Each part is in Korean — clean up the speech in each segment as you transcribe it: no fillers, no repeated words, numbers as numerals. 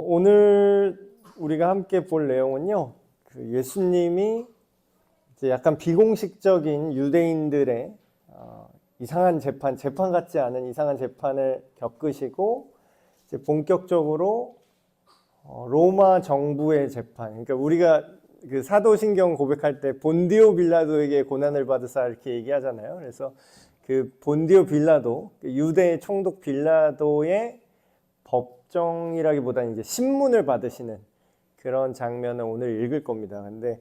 오늘 우리가 함께 볼 내용은요, 그 예수님이 이제 약간 비공식적인 유대인들의 이상한 재판 같지 않은 이상한 재판을 겪으시고 이제 본격적으로 로마 정부의 재판, 그러니까 우리가 그 사도신경 고백할 때 본디오 빌라도에게 고난을 받으사 이렇게 얘기하잖아요. 그래서 그 본디오 빌라도, 유대 총독 빌라도의 법정이라기보다는 이제 신문을 받으시는 그런 장면을 오늘 읽을 겁니다. 근데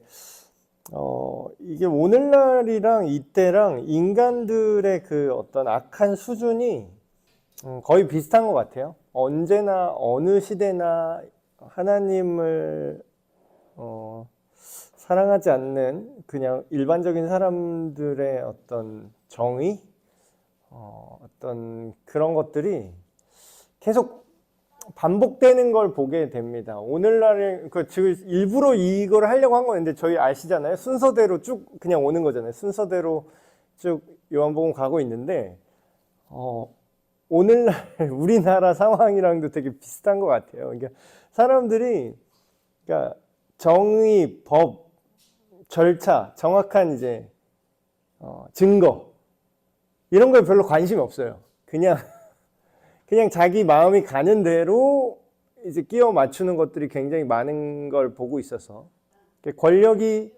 이게 오늘날이랑 이때랑 인간들의 그 어떤 악한 수준이 거의 비슷한 것 같아요. 언제나 어느 시대나 하나님을 사랑하지 않는 그냥 일반적인 사람들의 어떤 정의, 어떤 그런 것들이 계속 반복되는 걸 보게 됩니다. 오늘날에 지금 일부러 이걸 하려고 한 건데 저희 아시잖아요. 순서대로 쭉 그냥 오는 거잖아요. 순서대로 쭉 요한복음 가고 있는데 오늘날 우리나라 상황이랑도 되게 비슷한 것 같아요. 그러니까 사람들이 그러니까 정의, 법, 절차, 정확한 이제 증거 이런 거에 별로 관심이 없어요. 그냥 자기 마음이 가는 대로 이제 끼워 맞추는 것들이 굉장히 많은 걸 보고 있어서 권력이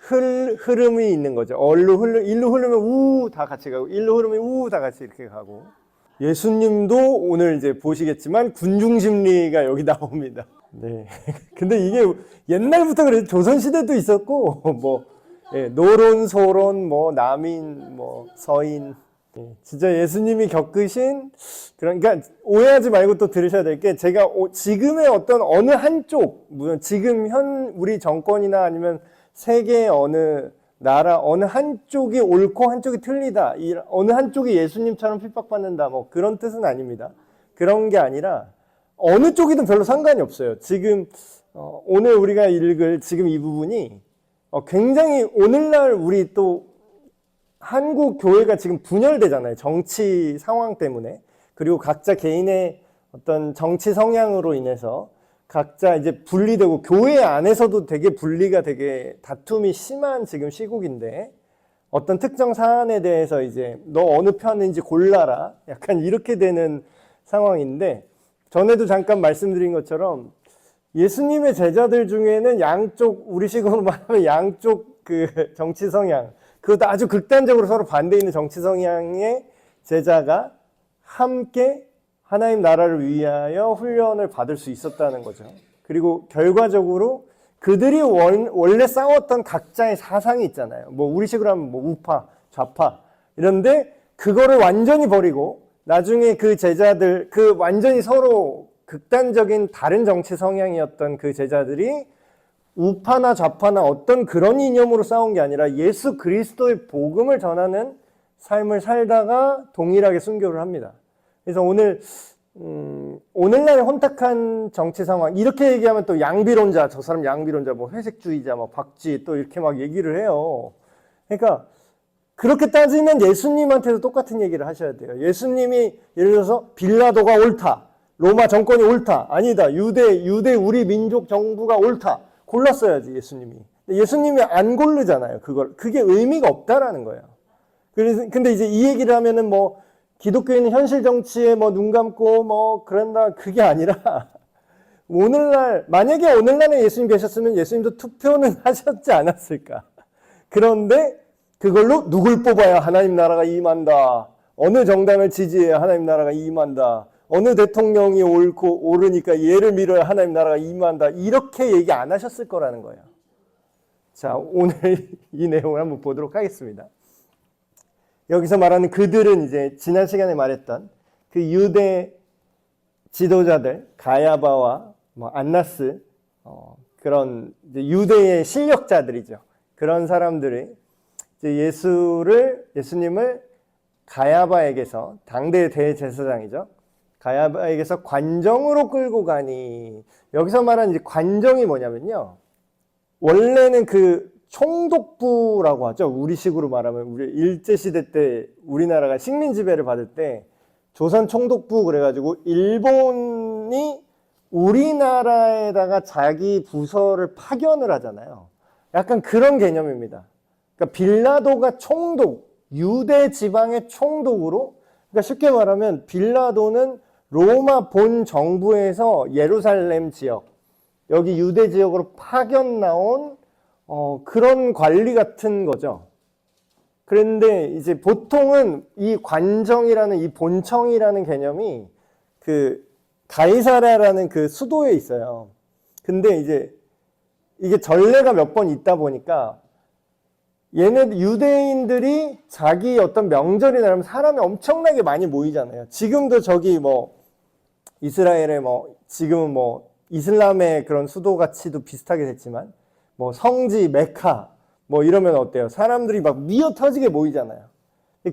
흐름이 있는 거죠. 일로 흐르면 우 다 같이 가고, 일로 흐르면 우 다 같이 이렇게 가고. 예수님도 오늘 이제 보시겠지만 군중심리가 여기 나옵니다. 네. 근데 이게 옛날부터 그래요. 조선시대도 있었고, 노론, 소론, 남인, 서인. 진짜 예수님이 겪으신 그러니까 오해하지 말고 또 들으셔야 될 게, 제가 지금의 어떤 어느 한쪽, 물론 지금 우리 정권이나 아니면 세계의 어느 나라 어느 한쪽이 옳고 한쪽이 틀리다, 어느 한쪽이 예수님처럼 핍박받는다, 그런 뜻은 아닙니다. 그런 게 아니라 어느 쪽이든 별로 상관이 없어요. 지금 오늘 우리가 읽을 지금 이 부분이 굉장히 오늘날 우리 또 한국 교회가 지금 분열되잖아요. 정치 상황 때문에. 그리고 각자 개인의 어떤 정치 성향으로 인해서 각자 이제 분리되고, 교회 안에서도 되게 분리가 되게 다툼이 심한 지금 시국인데, 어떤 특정 사안에 대해서 이제 너 어느 편인지 골라라, 약간 이렇게 되는 상황인데, 전에도 잠깐 말씀드린 것처럼 예수님의 제자들 중에는 양쪽, 우리식으로 말하면 양쪽 그 정치 성향, 그것도 아주 극단적으로 서로 반대 있는 정치 성향의 제자가 함께 하나님 나라를 위하여 훈련을 받을 수 있었다는 거죠. 그리고 결과적으로 그들이 원래 싸웠던 각자의 사상이 있잖아요. 우리식으로 하면 우파, 좌파 이런데 그거를 완전히 버리고 나중에 그 제자들, 그 완전히 서로 극단적인 다른 정치 성향이었던 그 제자들이 우파나 좌파나 어떤 그런 이념으로 싸운 게 아니라 예수 그리스도의 복음을 전하는 삶을 살다가 동일하게 순교를 합니다. 그래서 오늘날의 혼탁한 정치 상황, 이렇게 얘기하면 또 양비론자, 저 사람 양비론자, 회색주의자, 박쥐 또 이렇게 막 얘기를 해요. 그러니까 그렇게 따지면 예수님한테도 똑같은 얘기를 하셔야 돼요. 예수님이 예를 들어서 빌라도가 옳다, 로마 정권이 옳다, 아니다, 유대 우리 민족 정부가 옳다, 골랐어야지 예수님이. 예수님이 안 고르잖아요. 그게 의미가 없다라는 거예요. 근데 이제 이 얘기를 하면은 기독교인은 현실 정치에 눈 감고 그런다, 그게 아니라 만약에 오늘날에 예수님 계셨으면 예수님도 투표는 하셨지 않았을까. 그런데 그걸로 누굴 뽑아야 하나님 나라가 임한다, 어느 정당을 지지해야 하나님 나라가 임한다, 어느 대통령이 옳으니까 얘를 밀어야 하나님 나라가 임한다, 이렇게 얘기 안 하셨을 거라는 거예요. 자, 오늘 이 내용을 한번 보도록 하겠습니다. 여기서 말하는 그들은 이제 지난 시간에 말했던 그 유대 지도자들, 가야바와 안나스, 그런 이제 유대의 실력자들이죠. 그런 사람들이 이제 예수님을 가야바에게서, 당대 대제사장이죠, 가야바에게서 관정으로 끌고 가니, 여기서 말하는 이제 관정이 뭐냐면요, 원래는 그 총독부라고 하죠. 우리식으로 말하면 우리 일제시대 때 우리나라가 식민 지배를 받을 때 조선 총독부 그래가지고 일본이 우리나라에다가 자기 부서를 파견을 하잖아요. 약간 그런 개념입니다. 그러니까 빌라도가 총독, 유대 지방의 총독으로, 그러니까 쉽게 말하면 빌라도는 로마 본 정부에서 예루살렘 지역, 여기 유대 지역으로 파견 나온 그런 관리 같은 거죠. 그런데 이제 보통은 이 관정이라는 이 본청이라는 개념이 그 가이사랴라는 그 수도에 있어요. 근데 이제 이게 전례가 몇 번 있다 보니까 얘네 유대인들이 자기 어떤 명절이 나면 사람이 엄청나게 많이 모이잖아요. 지금도 저기 뭐 이스라엘에 뭐 지금은 뭐 이슬람의 그런 수도 가치도 비슷하게 됐지만 뭐 성지 메카 뭐 이러면 어때요? 사람들이 막 미어 터지게 모이잖아요.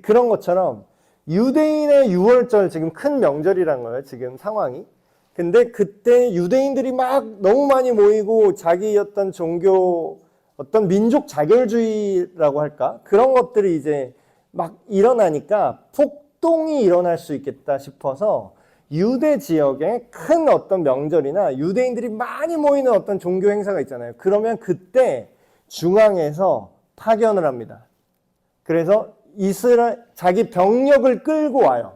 그런 것처럼 유대인의 유월절 지금 큰 명절이란 거예요. 지금 상황이. 근데 그때 유대인들이 막 너무 많이 모이고 자기 어떤 종교 어떤 민족 자결주의라고 할까? 그런 것들이 이제 막 일어나니까 폭동이 일어날 수 있겠다 싶어서 유대 지역에 큰 어떤 명절이나 유대인들이 많이 모이는 어떤 종교 행사가 있잖아요. 그러면 그때 중앙에서 파견을 합니다. 그래서 자기 병력을 끌고 와요.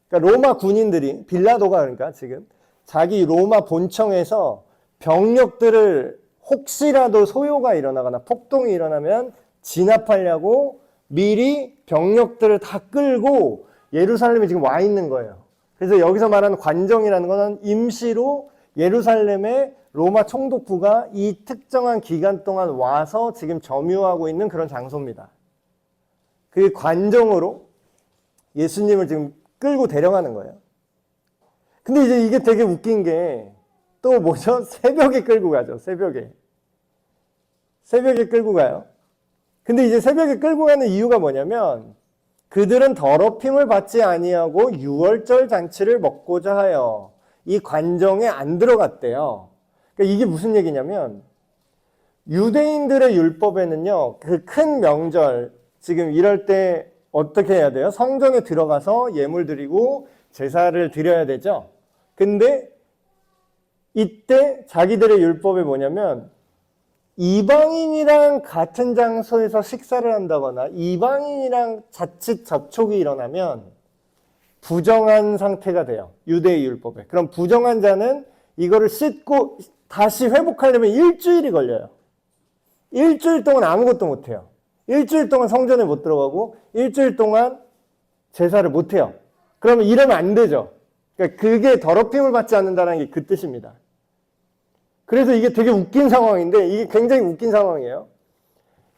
그러니까 로마 군인들이, 빌라도가 그러니까 지금 자기 로마 본청에서 병력들을 혹시라도 소요가 일어나거나 폭동이 일어나면 진압하려고 미리 병력들을 다 끌고 예루살렘에 지금 와 있는 거예요. 그래서 여기서 말하는 관정이라는 것은 임시로 예루살렘에 로마 총독부가 이 특정한 기간 동안 와서 지금 점유하고 있는 그런 장소입니다. 그 관정으로 예수님을 지금 끌고 데려가는 거예요. 근데 이제 이게 되게 웃긴 게 또 뭐죠? 새벽에 끌고 가죠. 새벽에 끌고 가요. 근데 이제 새벽에 끌고 가는 이유가 뭐냐면 그들은 더럽힘을 받지 아니하고 유월절 잔치를 먹고자 하여 이 관정에 안 들어갔대요. 그러니까 이게 무슨 얘기냐면 유대인들의 율법에는요, 그 큰 명절, 지금 이럴 때 어떻게 해야 돼요? 성전에 들어가서 예물 드리고 제사를 드려야 되죠. 근데 이때 자기들의 율법에 뭐냐면 이방인이랑 같은 장소에서 식사를 한다거나 이방인이랑 자칫 접촉이 일어나면 부정한 상태가 돼요. 유대의 율법에. 그럼 부정한 자는 이거를 씻고 다시 회복하려면 일주일이 걸려요. 일주일 동안 아무것도 못해요. 일주일 동안 성전에 못 들어가고 일주일 동안 제사를 못해요. 그러면 이러면 안 되죠. 그러니까 그게 더럽힘을 받지 않는다는 게 그 뜻입니다. 그래서 이게 되게 웃긴 상황인데 이게 굉장히 웃긴 상황이에요.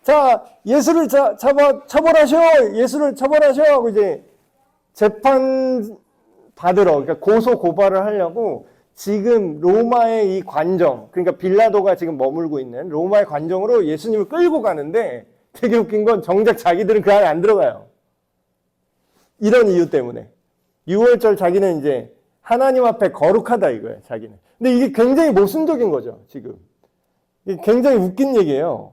자, 예수를 처벌하셔! 예수를 처벌하셔! 하고 이제 재판 받으러, 그러니까 고소 고발을 하려고 지금 로마의 이 관정, 그러니까 빌라도가 지금 머물고 있는 로마의 관정으로 예수님을 끌고 가는데 되게 웃긴 건 정작 자기들은 그 안에 안 들어가요. 이런 이유 때문에. 유월절 자기는 이제 하나님 앞에 거룩하다 이거예요, 자기는. 근데 이게 굉장히 모순적인 거죠, 지금. 이게 굉장히 웃긴 얘기예요.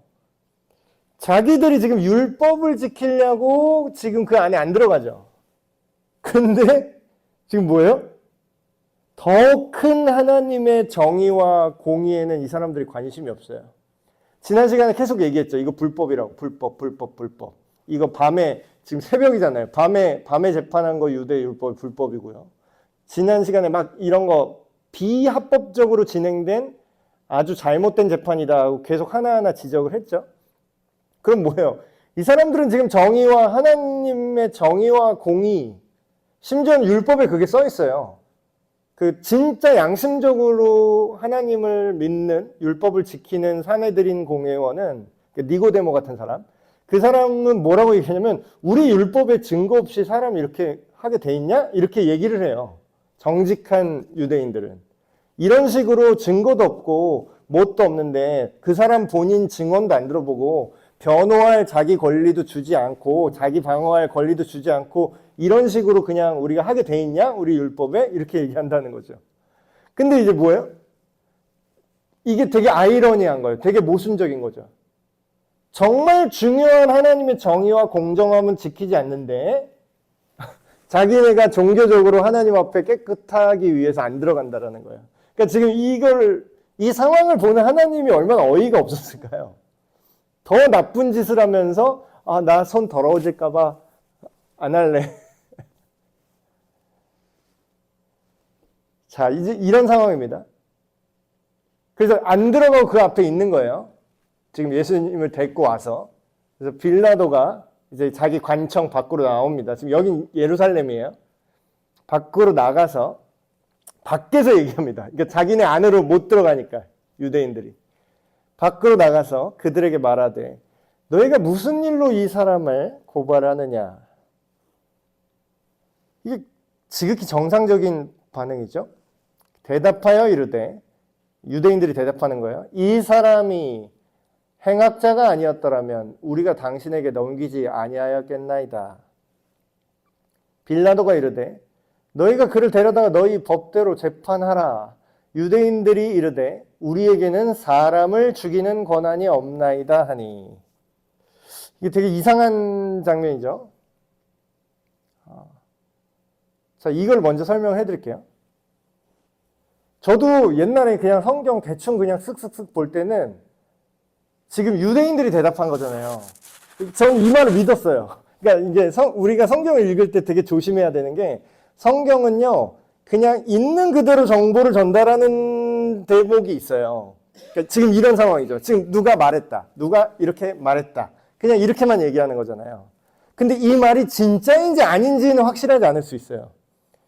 자기들이 지금 율법을 지키려고 지금 그 안에 안 들어가죠. 근데 지금 뭐예요? 더 큰 하나님의 정의와 공의에는 이 사람들이 관심이 없어요. 지난 시간에 계속 얘기했죠. 이거 불법이라고. 불법. 이거 밤에, 지금 새벽이잖아요. 밤에 재판한 거 유대 율법 불법이고요. 지난 시간에 막 이런 거 비합법적으로 진행된 아주 잘못된 재판이다 하고 계속 하나하나 지적을 했죠. 그럼 뭐예요? 이 사람들은 지금 정의와 하나님의 정의와 공의, 심지어는 율법에 그게 써 있어요. 그 진짜 양심적으로 하나님을 믿는 율법을 지키는 사내들인 공회원은 니고데모 같은 사람, 그 사람은 뭐라고 얘기하냐면 우리 율법에 증거 없이 사람이 이렇게 하게 돼 있냐? 이렇게 얘기를 해요. 정직한 유대인들은. 이런 식으로 증거도 없고 뭣도 없는데 그 사람 본인 증언도 안 들어보고 변호할 자기 권리도 주지 않고 자기 방어할 권리도 주지 않고 이런 식으로 그냥 우리가 하게 돼 있냐? 우리 율법에? 이렇게 얘기한다는 거죠. 근데 이제 뭐예요? 이게 되게 아이러니한 거예요. 되게 모순적인 거죠. 정말 중요한 하나님의 정의와 공정함은 지키지 않는데 자기네가 종교적으로 하나님 앞에 깨끗하기 위해서 안 들어간다라는 거예요. 그러니까 지금 이 상황을 보는 하나님이 얼마나 어이가 없었을까요? 더 나쁜 짓을 하면서, 아, 나 손 더러워질까봐 안 할래. 자, 이제 이런 상황입니다. 그래서 안 들어가고 그 앞에 있는 거예요. 지금 예수님을 데리고 와서. 그래서 빌라도가 이제 자기 관청 밖으로 나옵니다. 지금 여긴 예루살렘이에요. 밖으로 나가서 밖에서 얘기합니다. 그러니까 자기네 안으로 못 들어가니까 유대인들이. 밖으로 나가서 그들에게 말하되 너희가 무슨 일로 이 사람을 고발하느냐. 이게 지극히 정상적인 반응이죠. 대답하여 이르되 유대인들이 대답하는 거예요. 이 사람이 행악자가 아니었더라면 우리가 당신에게 넘기지 아니하였겠나이다. 빌라도가 이르되 너희가 그를 데려다가 너희 법대로 재판하라. 유대인들이 이르되 우리에게는 사람을 죽이는 권한이 없나이다 하니. 이게 되게 이상한 장면이죠. 자, 이걸 먼저 설명해 드릴게요. 저도 옛날에 그냥 성경 대충 그냥 쓱쓱쓱 볼 때는 지금 유대인들이 대답한 거잖아요. 전 이 말을 믿었어요. 그러니까 이게 우리가 성경을 읽을 때 되게 조심해야 되는 게 성경은요, 그냥 있는 그대로 정보를 전달하는 대목이 있어요. 그러니까 지금 이런 상황이죠. 지금 누가 말했다. 누가 이렇게 말했다. 그냥 이렇게만 얘기하는 거잖아요. 근데 이 말이 진짜인지 아닌지는 확실하지 않을 수 있어요.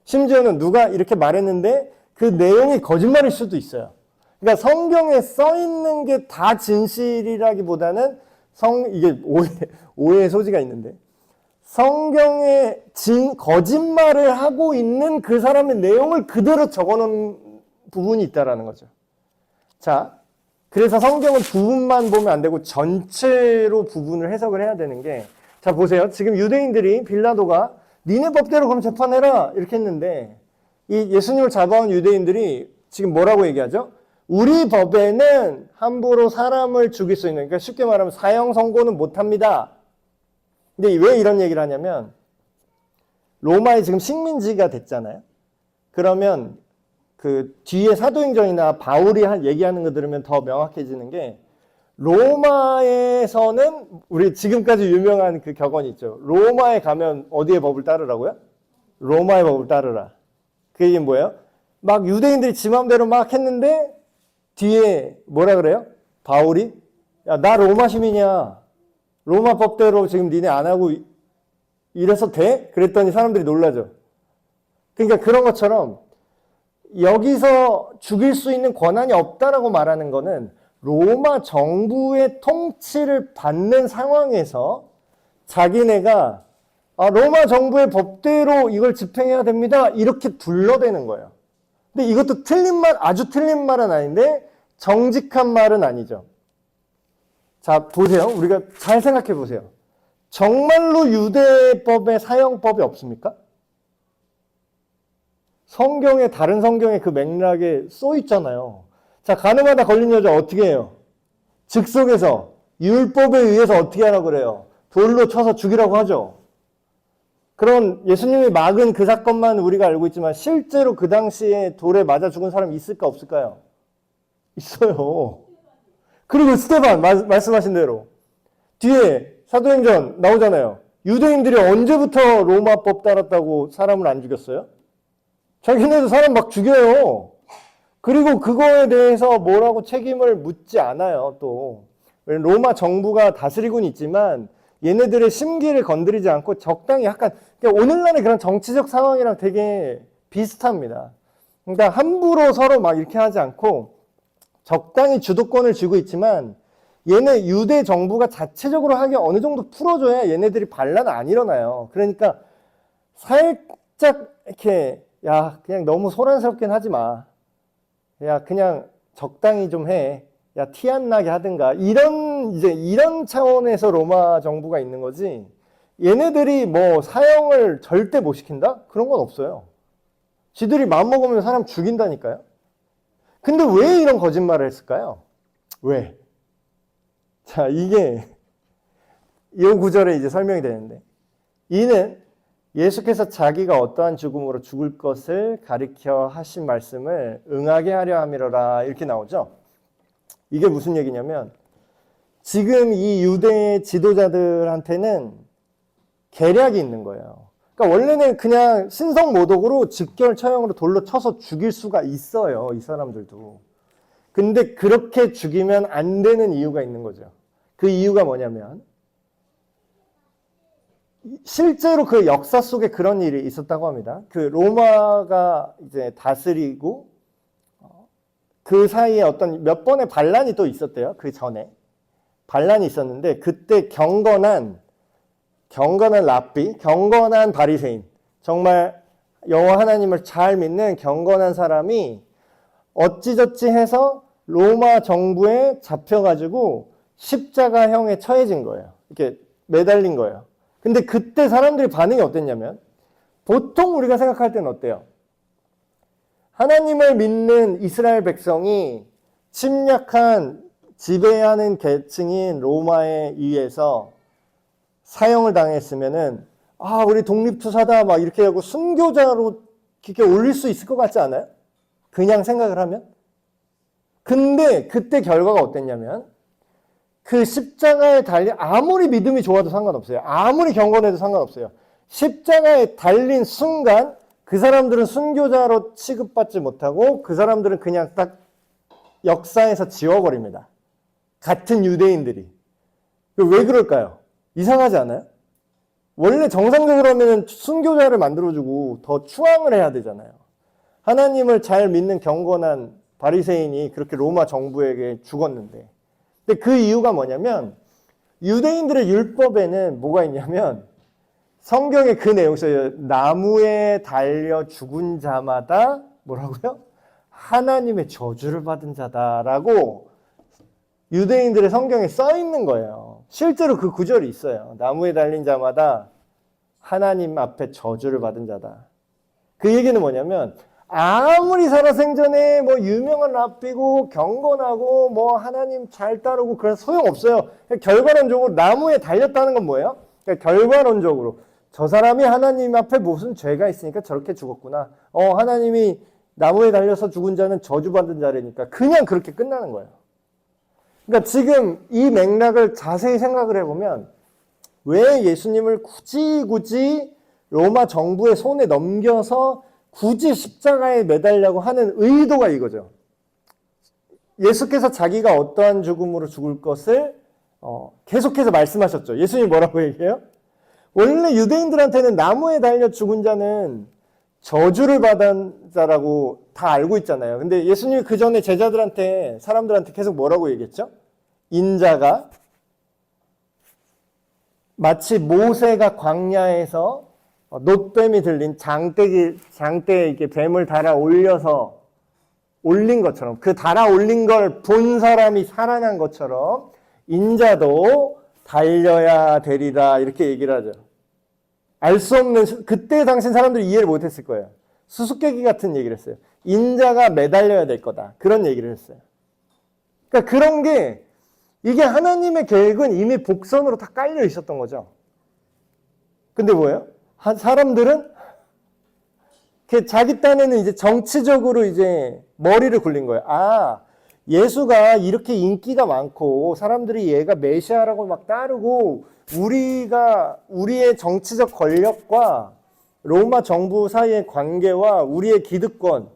심지어는 누가 이렇게 말했는데 그 내용이 거짓말일 수도 있어요. 그러니까 성경에 써 있는 게 다 진실이라기보다는 이게 오해의 소지가 있는데 성경에 거짓말을 하고 있는 그 사람의 내용을 그대로 적어놓은 부분이 있다라는 거죠. 자, 그래서 성경은 부분만 보면 안 되고 전체로 부분을 해석을 해야 되는 게, 자 보세요. 지금 유대인들이 빌라도가 니네 법대로 그럼 재판해라 이렇게 했는데 이 예수님을 잡아온 유대인들이 지금 뭐라고 얘기하죠? 우리 법에는 함부로 사람을 죽일 수 있는, 그러니까 쉽게 말하면 사형 선고는 못합니다. 근데 왜 이런 얘기를 하냐면 로마에 지금 식민지가 됐잖아요. 그러면 그 뒤에 사도행전이나 바울이 얘기하는 거 들으면 더 명확해지는 게 로마에서는 우리 지금까지 유명한 그 격언이 있죠. 로마에 가면 어디의 법을 따르라고요? 로마의 법을 따르라. 그 얘기는 뭐예요? 막 유대인들이 지 맘대로 막 했는데 뒤에 뭐라 그래요? 바울이 야, 나 로마 시민이야. 로마 법대로 지금 니네 안 하고 이래서 돼? 그랬더니 사람들이 놀라죠. 그러니까 그런 것처럼 여기서 죽일 수 있는 권한이 없다라고 말하는 거는 로마 정부의 통치를 받는 상황에서 자기네가 로마 정부의 법대로 이걸 집행해야 됩니다. 이렇게 둘러대는 거예요. 근데 이것도 아주 틀린 말은 아닌데 정직한 말은 아니죠. 자, 보세요. 우리가 잘 생각해 보세요. 정말로 유대법에 사형법이 없습니까? 다른 성경에 그 맥락에 써 있잖아요. 자, 가늠하다 걸린 여자 어떻게 해요? 즉석에서 율법에 의해서 어떻게 하라고 그래요? 돌로 쳐서 죽이라고 하죠. 그럼 예수님이 막은 그 사건만 우리가 알고 있지만 실제로 그 당시에 돌에 맞아 죽은 사람이 있을까 없을까요? 있어요. 그리고 스데반 말씀하신 대로 뒤에 사도행전 나오잖아요. 유대인들이 언제부터 로마법 따랐다고 사람을 안 죽였어요? 자기네도 사람 막 죽여요. 그리고 그거에 대해서 뭐라고 책임을 묻지 않아요. 또 로마 정부가 다스리고는 있지만 얘네들의 심기를 건드리지 않고 적당히 약간 오늘날의 그런 정치적 상황이랑 되게 비슷합니다. 그러니까 함부로 서로 막 이렇게 하지 않고 적당히 주도권을 쥐고 있지만 얘네 유대 정부가 자체적으로 하기 어느 정도 풀어줘야 얘네들이 반란 안 일어나요. 그러니까 살짝 이렇게 야 그냥 너무 소란스럽긴 하지 마. 야 그냥 적당히 좀 해. 야 티 안 나게 하든가 이런 차원에서 로마 정부가 있는 거지. 얘네들이 뭐 사형을 절대 못 시킨다? 그런 건 없어요. 지들이 마음먹으면 사람 죽인다니까요. 근데 왜 이런 거짓말을 했을까요? 왜? 자, 이게 이 구절에 이제 설명이 되는데 이는 예수께서 자기가 어떠한 죽음으로 죽을 것을 가리켜 하신 말씀을 응하게 하려 함이로라 이렇게 나오죠. 이게 무슨 얘기냐면 지금 이 유대 지도자들한테는 계략이 있는 거예요. 그러니까 원래는 그냥 신성모독으로 직결 처형으로 돌로 쳐서 죽일 수가 있어요. 이 사람들도. 근데 그렇게 죽이면 안 되는 이유가 있는 거죠. 그 이유가 뭐냐면 실제로 그 역사 속에 그런 일이 있었다고 합니다. 그 로마가 이제 다스리고 그 사이에 어떤 몇 번의 반란이 또 있었대요. 그 전에 반란이 있었는데 그때 경건한 랍비, 경건한 바리새인, 정말 여호와 하나님을 잘 믿는 경건한 사람이 어찌저찌 해서 로마 정부에 잡혀가지고 십자가형에 처해진 거예요. 이렇게 매달린 거예요. 근데 그때 사람들이 반응이 어땠냐면 보통 우리가 생각할 때는 어때요? 하나님을 믿는 이스라엘 백성이 침략한 지배하는 계층인 로마에 의해서 사형을 당했으면은 우리 독립투사다 막 이렇게 하고 순교자로 이렇게 올릴 수 있을 것 같지 않아요? 그냥 생각을 하면? 근데 그때 결과가 어땠냐면 그 십자가에 달린 아무리 믿음이 좋아도 상관없어요. 아무리 경건해도 상관없어요. 십자가에 달린 순간 그 사람들은 순교자로 취급받지 못하고 그 사람들은 그냥 딱 역사에서 지워버립니다. 같은 유대인들이. 왜 그럴까요? 이상하지 않아요? 원래 정상적으로 하면 순교자를 만들어주고 더 추앙을 해야 되잖아요. 하나님을 잘 믿는 경건한 바리새인이 그렇게 로마 정부에게 죽었는데 근데 그 이유가 뭐냐면 유대인들의 율법에는 뭐가 있냐면 성경에 그 내용이 있어요. 나무에 달려 죽은 자마다 뭐라고요? 하나님의 저주를 받은 자다라고 유대인들의 성경에 써 있는 거예요. 실제로 그 구절이 있어요. 나무에 달린 자마다 하나님 앞에 저주를 받은 자다. 그 얘기는 뭐냐면 아무리 살아생전에 뭐 유명한 랍비고 경건하고 뭐 하나님 잘 따르고 그런 소용없어요. 결과론적으로 나무에 달렸다는 건 뭐예요? 결과론적으로 저 사람이 하나님 앞에 무슨 죄가 있으니까 저렇게 죽었구나. 하나님이 나무에 달려서 죽은 자는 저주받은 자라니까 그냥 그렇게 끝나는 거예요. 그러니까 지금 이 맥락을 자세히 생각을 해보면 왜 예수님을 굳이 로마 정부의 손에 넘겨서 굳이 십자가에 매달려고 하는 의도가 이거죠. 예수께서 자기가 어떠한 죽음으로 죽을 것을 계속해서 말씀하셨죠. 예수님이 뭐라고 얘기해요? 원래 유대인들한테는 나무에 달려 죽은 자는 저주를 받은 자라고 다 알고 있잖아요. 근데 예수님이 그 전에 제자들한테 사람들한테 계속 뭐라고 얘기했죠? 인자가 마치 모세가 광야에서 놋뱀이 들린 장대에 이렇게 뱀을 달아 올려서 올린 것처럼 그 달아 올린 걸 본 사람이 살아난 것처럼 인자도 달려야 되리라 이렇게 얘기를 하죠. 알 수 없는 그때 당시 사람들이 이해를 못했을 거예요. 수수께끼 같은 얘기를 했어요. 인자가 매달려야 될 거다 그런 얘기를 했어요. 그러니까 그런 게 이게 하나님의 계획은 이미 복선으로 다 깔려 있었던 거죠. 근데 뭐예요? 사람들은 자기 딴에는 이제 정치적으로 이제 머리를 굴린 거예요. 예수가 이렇게 인기가 많고 사람들이 얘가 메시아라고 막 따르고 우리의 정치적 권력과 로마 정부 사이의 관계와 우리의 기득권,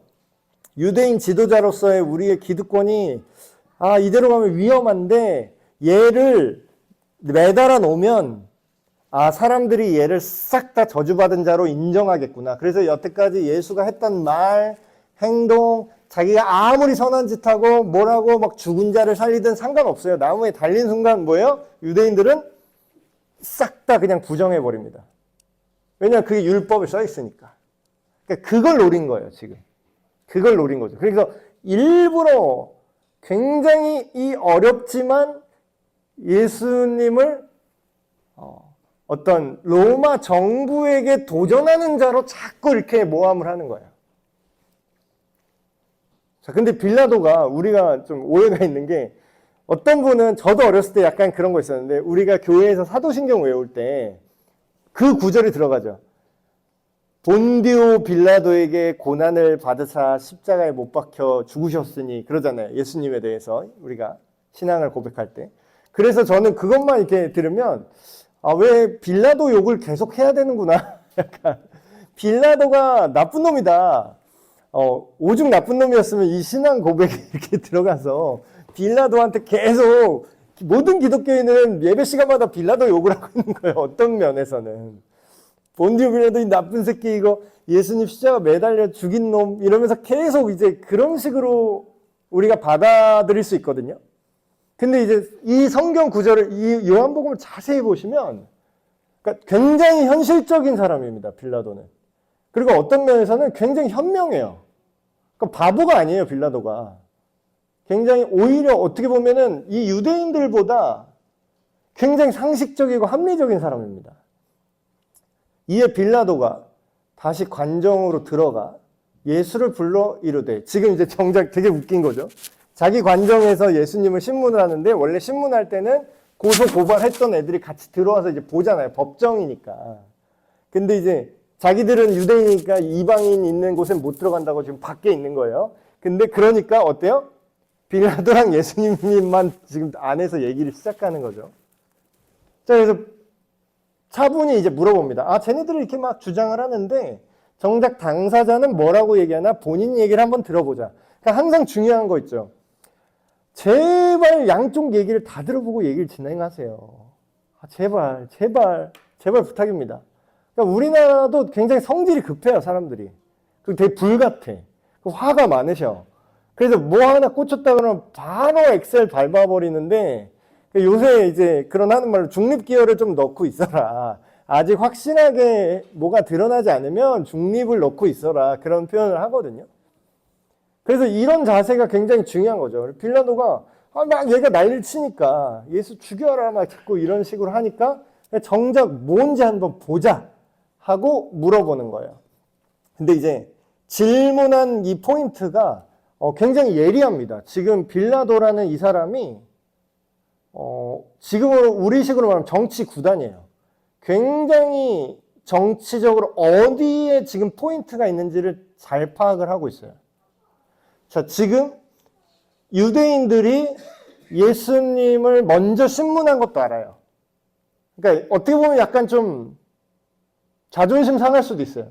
유대인 지도자로서의 우리의 기득권이 이대로 가면 위험한데 얘를 매달아 놓으면 사람들이 얘를 싹 다 저주받은 자로 인정하겠구나. 그래서 여태까지 예수가 했던 말, 행동, 자기가 아무리 선한 짓 하고 뭐라고 막 죽은 자를 살리든 상관없어요. 나무에 달린 순간 뭐예요? 유대인들은 싹 다 그냥 부정해버립니다. 왜냐하면 그게 율법에 써 있으니까. 그러니까 그걸 노린 거예요, 지금. 그걸 노린 거죠. 그래서 일부러 굉장히 이 어렵지만 예수님을 어떤 로마 정부에게 도전하는 자로 자꾸 이렇게 모함을 하는 거예요. 자, 근데 빌라도가 우리가 좀 오해가 있는 게 어떤 분은 저도 어렸을 때 약간 그런 거 있었는데 우리가 교회에서 사도신경 외울 때 그 구절이 들어가죠. 본디오 빌라도에게 고난을 받으사 십자가에 못 박혀 죽으셨으니 그러잖아요. 예수님에 대해서 우리가 신앙을 고백할 때. 그래서 저는 그것만 이렇게 들으면 왜 빌라도 욕을 계속 해야 되는구나. 약간 빌라도가 나쁜 놈이다. 오죽 나쁜 놈이었으면 이 신앙 고백에 이렇게 들어가서 빌라도한테 계속 모든 기독교인은 예배 시간마다 빌라도 욕을 하고 있는 거예요. 어떤 면에서는. 본디오 빌라도 이 나쁜 새끼 이거 예수님 십자가 매달려 죽인 놈 이러면서 계속 이제 그런 식으로 우리가 받아들일 수 있거든요. 근데 이제 이 성경 구절을 이 요한복음을 자세히 보시면 그러니까 굉장히 현실적인 사람입니다. 빌라도는. 그리고 어떤 면에서는 굉장히 현명해요. 그러니까 바보가 아니에요. 빌라도가. 굉장히 오히려 어떻게 보면은 이 유대인들보다 굉장히 상식적이고 합리적인 사람입니다. 이에 빌라도가 다시 관정으로 들어가 예수를 불러 이르되, 지금 이제 정작 되게 웃긴 거죠. 자기 관정에서 예수님을 신문을 하는데 원래 신문할 때는 고소 고발했던 애들이 같이 들어와서 이제 보잖아요. 법정이니까. 근데 이제 자기들은 유대인이니까 이방인 있는 곳엔 못 들어간다고 지금 밖에 있는 거예요. 근데 그러니까 어때요? 빌라도랑 예수님만 지금 안에서 얘기를 시작하는 거죠. 자, 그래서 차분히 이제 물어봅니다. 쟤네들이 이렇게 막 주장을 하는데 정작 당사자는 뭐라고 얘기하나 본인 얘기를 한번 들어보자. 그러니까 항상 중요한 거 있죠. 제발 양쪽 얘기를 다 들어보고 얘기를 진행하세요. 제발 부탁입니다. 그러니까 우리나라도 굉장히 성질이 급해요, 사람들이. 그리고 되게 불같아. 화가 많으셔. 그래서 뭐 하나 꽂혔다 그러면 바로 엑셀 밟아버리는데, 요새 이제 그런 하는 말로 중립기여를 좀 넣고 있어라. 아직 확실하게 뭐가 드러나지 않으면 중립을 넣고 있어라. 그런 표현을 하거든요. 그래서 이런 자세가 굉장히 중요한 거죠. 빌라도가 막 얘가 난리를 치니까 예수 죽여라 막 자꾸 이런 식으로 하니까 정작 뭔지 한번 보자 하고 물어보는 거예요. 근데 이제 질문한 이 포인트가 굉장히 예리합니다. 지금 빌라도라는 이 사람이 지금으로 우리식으로 말하면 정치 구단이에요. 굉장히 정치적으로 어디에 지금 포인트가 있는지를 잘 파악을 하고 있어요. 자, 지금 유대인들이 예수님을 먼저 신문한 것도 알아요. 그러니까 어떻게 보면 약간 좀 자존심 상할 수도 있어요.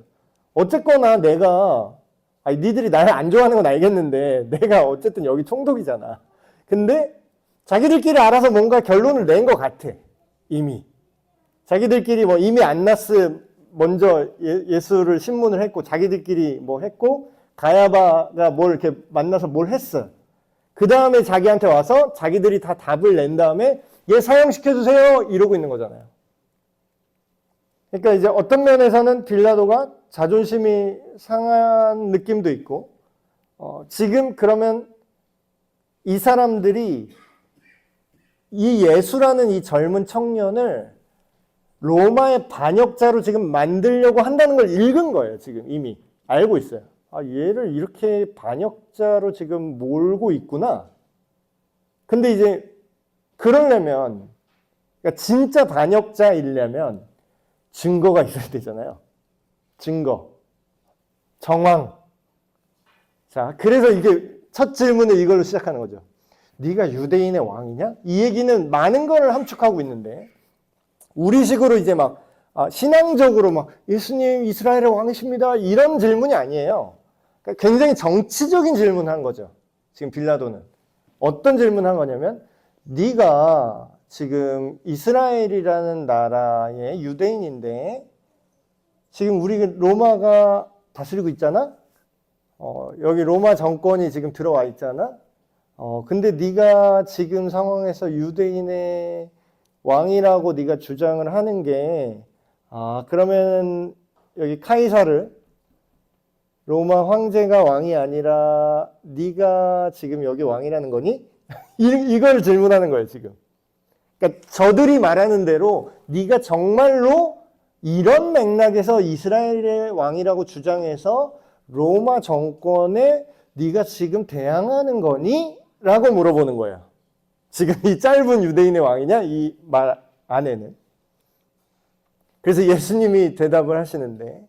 어쨌거나 내가 니들이 나를 안 좋아하는 건 알겠는데 내가 어쨌든 여기 총독이잖아. 근데 자기들끼리 알아서 뭔가 결론을 낸 것 같아. 이미. 자기들끼리 뭐 이미 안나스 먼저 예수를 신문을 했고 자기들끼리 뭐 했고 가야바가 뭘 이렇게 만나서 뭘 했어. 그 다음에 자기한테 와서 자기들이 다 답을 낸 다음에 얘 사형시켜주세요 이러고 있는 거잖아요. 그러니까 이제 어떤 면에서는 빌라도가 자존심이 상한 느낌도 있고 지금 그러면 이 사람들이 이 예수라는 이 젊은 청년을 로마의 반역자로 지금 만들려고 한다는 걸 읽은 거예요. 지금 이미 알고 있어요. 얘를 이렇게 반역자로 지금 몰고 있구나. 근데 이제 그러려면 그러니까 진짜 반역자이려면 증거가 있어야 되잖아요. 증거, 정황. 자, 그래서 이게 첫 질문을 이걸로 시작하는 거죠. 네가 유대인의 왕이냐? 이 얘기는 많은 걸 함축하고 있는데 우리식으로 이제 막 신앙적으로 막 예수님 이스라엘의 왕이십니다 이런 질문이 아니에요. 그러니까 굉장히 정치적인 질문을 한 거죠. 지금 빌라도는 어떤 질문을 한 거냐면 네가 지금 이스라엘이라는 나라의 유대인인데 지금 우리 로마가 다스리고 있잖아. 여기 로마 정권이 지금 들어와 있잖아. 근데 네가 지금 상황에서 유대인의 왕이라고 네가 주장을 하는 게 그러면 여기 카이사르 로마 황제가 왕이 아니라 네가 지금 여기 왕이라는 거니? 이걸 질문하는 거예요, 지금. 그러니까 저들이 말하는 대로 네가 정말로 이런 맥락에서 이스라엘의 왕이라고 주장해서 로마 정권에 네가 지금 대항하는 거니? 라고 물어보는 거예요. 지금 이 짧은 유대인의 왕이냐? 이 말 안에는. 그래서 예수님이 대답을 하시는데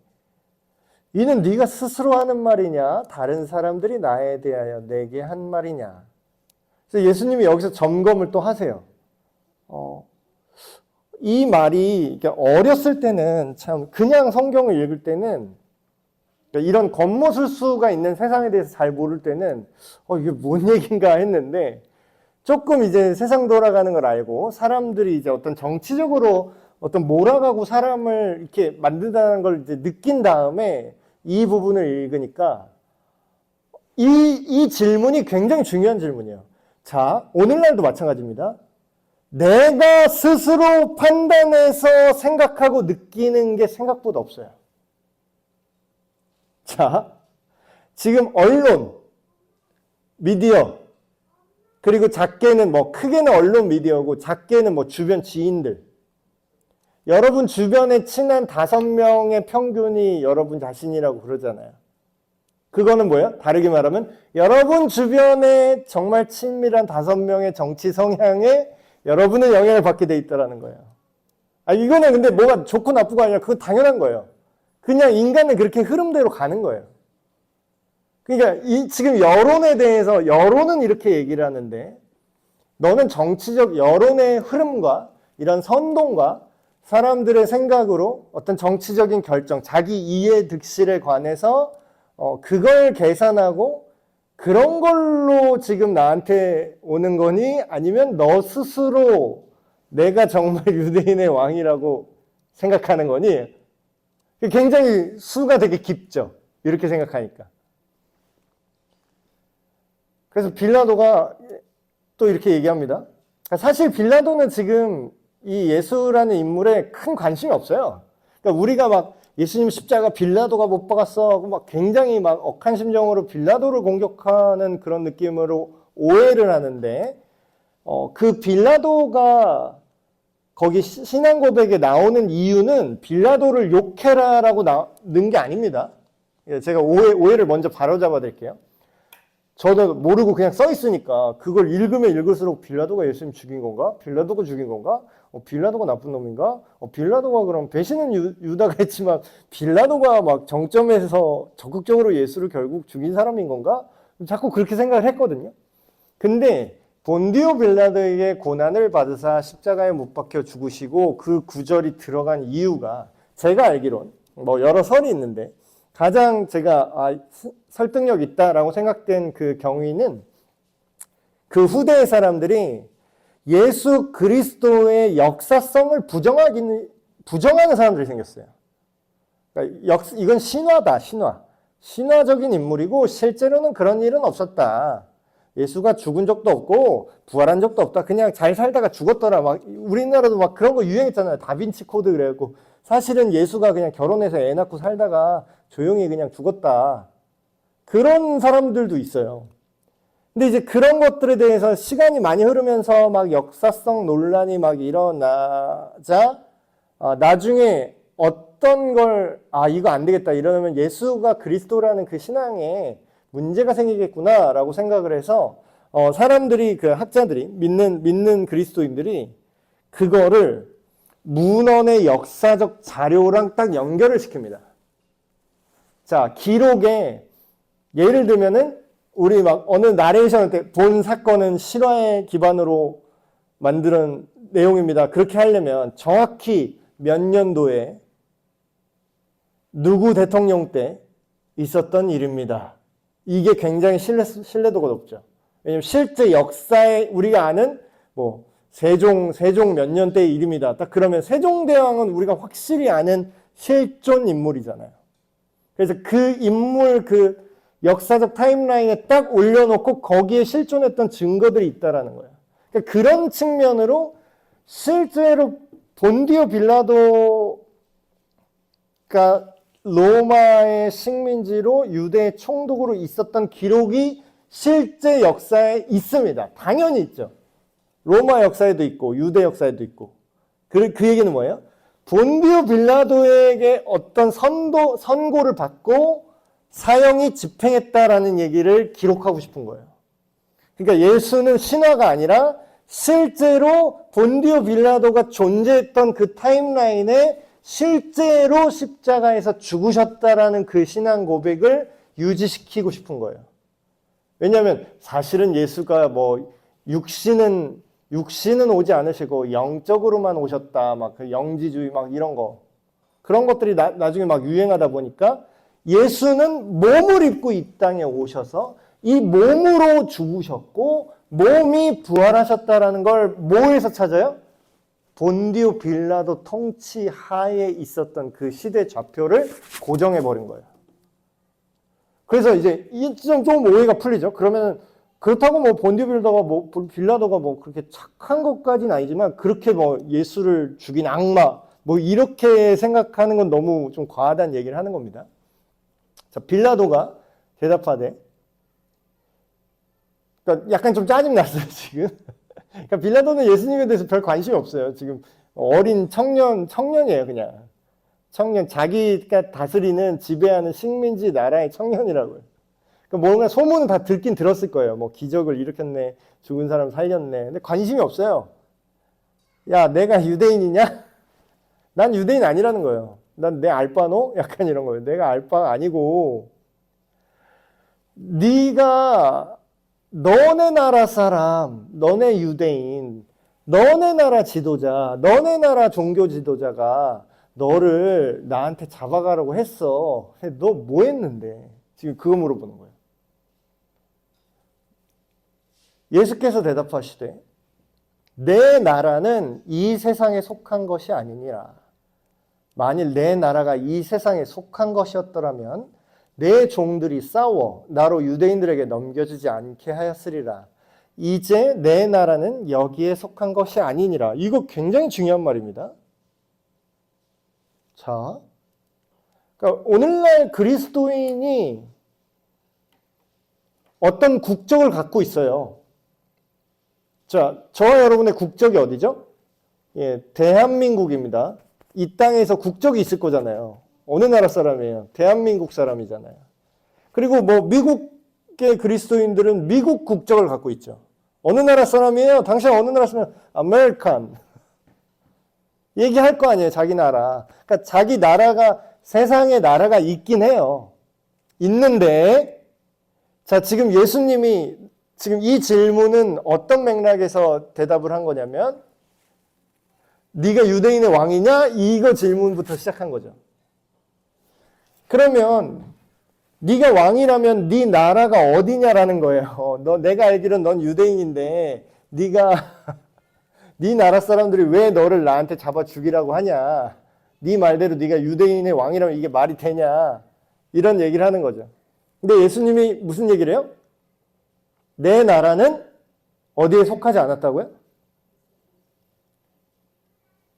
이는 네가 스스로 하는 말이냐 다른 사람들이 나에 대하여 내게 한 말이냐. 그래서 예수님이 여기서 점검을 또 하세요. 이 말이 어렸을 때는 참 그냥 성경을 읽을 때는 이런 겉모술수가 있는 세상에 대해서 잘 모를 때는 이게 뭔 얘기인가 했는데 조금 이제 세상 돌아가는 걸 알고 사람들이 이제 어떤 정치적으로 어떤 몰아가고 사람을 이렇게 만든다는 걸 이제 느낀 다음에 이 부분을 읽으니까 이 질문이 굉장히 중요한 질문이에요. 자, 오늘날도 마찬가지입니다. 내가 스스로 판단해서 생각하고 느끼는 게 생각보다 없어요. 자, 지금 언론, 미디어, 그리고 작게는 크게는 언론 미디어고 작게는 주변 지인들. 여러분 주변에 친한 5명의 평균이 여러분 자신이라고 그러잖아요. 그거는 뭐예요? 다르게 말하면 여러분 주변에 정말 친밀한 5명의 정치 성향에 여러분은 영향을 받게 돼 있다는 거예요. 이거는 근데 뭐가 좋고 나쁘고 아니라 그건 당연한 거예요. 그냥 인간은 그렇게 흐름대로 가는 거예요. 그러니까 지금 여론에 대해서 여론은 이렇게 얘기를 하는데 너는 정치적 여론의 흐름과 이런 선동과 사람들의 생각으로 어떤 정치적인 결정, 자기 이해 득실에 관해서 그걸 계산하고 그런 걸로 지금 나한테 오는 거니? 아니면 너 스스로 내가 정말 유대인의 왕이라고 생각하는 거니? 굉장히 수가 되게 깊죠. 이렇게 생각하니까. 그래서 빌라도가 또 이렇게 얘기합니다. 사실 빌라도는 지금 이 예수라는 인물에 큰 관심이 없어요. 그러니까 우리가 예수님 십자가 빌라도가 못 박았어 하고 굉장히 억한 심정으로 빌라도를 공격하는 그런 느낌으로 오해를 하는데 그 빌라도가 거기 신앙 고백에 나오는 이유는 빌라도를 욕해라라고 넣은 게 아닙니다. 제가 오해를 먼저 바로잡아 드릴게요. 저도 모르고 그냥 써 있으니까 그걸 읽으면 읽을수록 빌라도가 예수님 죽인 건가? 빌라도가 죽인 건가? 빌라도가 나쁜 놈인가? 빌라도가 그럼 배신은 유다가 했지만 빌라도가 정점에서 적극적으로 예수를 결국 죽인 사람인 건가? 자꾸 그렇게 생각을 했거든요. 근데 본디오 빌라도에게 고난을 받으사 십자가에 못 박혀 죽으시고 그 구절이 들어간 이유가 제가 알기론 여러 설이 있는데 가장 제가 설득력 있다라고 생각된 그 경위는 그 후대의 사람들이 예수 그리스도의 역사성을 부정하는 사람들이 생겼어요. 그러니까 이건 신화다, 신화적인 인물이고 실제로는 그런 일은 없었다. 예수가 죽은 적도 없고 부활한 적도 없다. 그냥 잘 살다가 죽었더라. 우리나라도 그런 거 유행했잖아요. 다빈치 코드 그래갖고 사실은 예수가 그냥 결혼해서 애 낳고 살다가 조용히 그냥 죽었다. 그런 사람들도 있어요. 근데 이제 그런 것들에 대해서 시간이 많이 흐르면서 역사성 논란이 일어나자 나중에 어떤 걸 이거 안 되겠다 이러면 예수가 그리스도라는 그 신앙에 문제가 생기겠구나라고 생각을 해서 사람들이 그 학자들이 믿는 그리스도인들이 그거를 문헌의 역사적 자료랑 딱 연결을 시킵니다. 자, 기록에 예를 들면은 우리 어느 나레이션 때 본 사건은 실화의 기반으로 만드는 내용입니다. 그렇게 하려면 정확히 몇 년도에 누구 대통령 때 있었던 일입니다. 이게 굉장히 신뢰도가 높죠. 왜냐면 실제 역사에 우리가 아는 세종 몇 년대의 일입니다. 딱 그러면 세종대왕은 우리가 확실히 아는 실존 인물이잖아요. 그래서 그 인물 그 역사적 타임라인에 딱 올려놓고 거기에 실존했던 증거들이 있다라는 거예요. 그러니까 그런 측면으로 실제로 본디오 빌라도가 로마의 식민지로 유대의 총독으로 있었던 기록이 실제 역사에 있습니다. 당연히 있죠. 로마 역사에도 있고 유대 역사에도 있고. 그 얘기는 뭐예요? 본디오 빌라도에게 어떤 선고를 받고 사형이 집행했다라는 얘기를 기록하고 싶은 거예요. 그러니까 예수는 신화가 아니라 실제로 본디오 빌라도가 존재했던 그 타임라인에 실제로 십자가에서 죽으셨다라는 그 신앙 고백을 유지시키고 싶은 거예요. 왜냐하면 사실은 예수가 뭐 육신은 오지 않으시고 영적으로만 오셨다. 막 그 영지주의 막 이런 거. 그런 것들이 나중에 막 유행하다 보니까 예수는 몸을 입고 이 땅에 오셔서 이 몸으로 죽으셨고 몸이 부활하셨다라는 걸 뭐에서 찾아요? 본디오 빌라도 통치 하에 있었던 그 시대 좌표를 고정해 버린 거예요. 그래서 이제 좀 오해가 풀리죠. 그러면 그렇다고 뭐 본디오 빌라도가 뭐 그렇게 착한 것까지는 아니지만 그렇게 뭐 예수를 죽인 악마 뭐 이렇게 생각하는 건 너무 좀 과하다는 얘기를 하는 겁니다. 자, 빌라도가 대답하되, 그러니까 약간 좀 짜증났어요, 지금. 그러니까 빌라도는 예수님에 대해서 별 관심이 없어요. 지금 어린 청년이에요, 그냥. 청년, 자기가 다스리는, 지배하는 식민지 나라의 청년이라고요. 그러니까 뭔가 소문은 다 듣긴 들었을 거예요. 뭐 기적을 일으켰네, 죽은 사람 살렸네. 근데 관심이 없어요. 야, 내가 유대인이냐? 난 유대인 아니라는 거예요. 난 내 알바노? 약간 이런 거예요. 내가 알바 아니고 네가 너네 나라 사람, 너네 유대인, 너네 나라 지도자, 너네 나라 종교 지도자가 너를 나한테 잡아가라고 했어. 너 뭐 했는데? 지금 그거 물어보는 거예요. 예수께서 대답하시되 내 나라는 이 세상에 속한 것이 아니니라. 만일 내 나라가 이 세상에 속한 것이었더라면 내 종들이 싸워 나로 유대인들에게 넘겨주지 않게 하였으리라. 이제 내 나라는 여기에 속한 것이 아니니라. 이거 굉장히 중요한 말입니다. 자, 그러니까 오늘날 그리스도인이 어떤 국적을 갖고 있어요. 자, 저와 여러분의 국적이 어디죠? 예, 대한민국입니다. 이 땅에서 국적이 있을 거잖아요. 어느 나라 사람이에요? 대한민국 사람이잖아요. 그리고 뭐 미국의 그리스도인들은 미국 국적을 갖고 있죠. 어느 나라 사람이에요? 당신 어느 나라 사람? 아메리칸. 얘기할 거 아니에요, 자기 나라. 그러니까 자기 나라가 세상에 나라가 있긴 해요. 있는데 자, 지금 예수님이 지금 이 질문은 어떤 맥락에서 대답을 한 거냐면 네가 유대인의 왕이냐? 이거 질문부터 시작한 거죠. 그러면 네가 왕이라면 네 나라가 어디냐라는 거예요. 내가 알기로는 넌 유대인인데 네가 네 나라 사람들이 왜 너를 나한테 잡아 죽이라고 하냐? 네 말대로 네가 유대인의 왕이라면 이게 말이 되냐? 이런 얘기를 하는 거죠. 근데 예수님이 무슨 얘기를 해요? 내 나라는 어디에 속하지 않았다고요?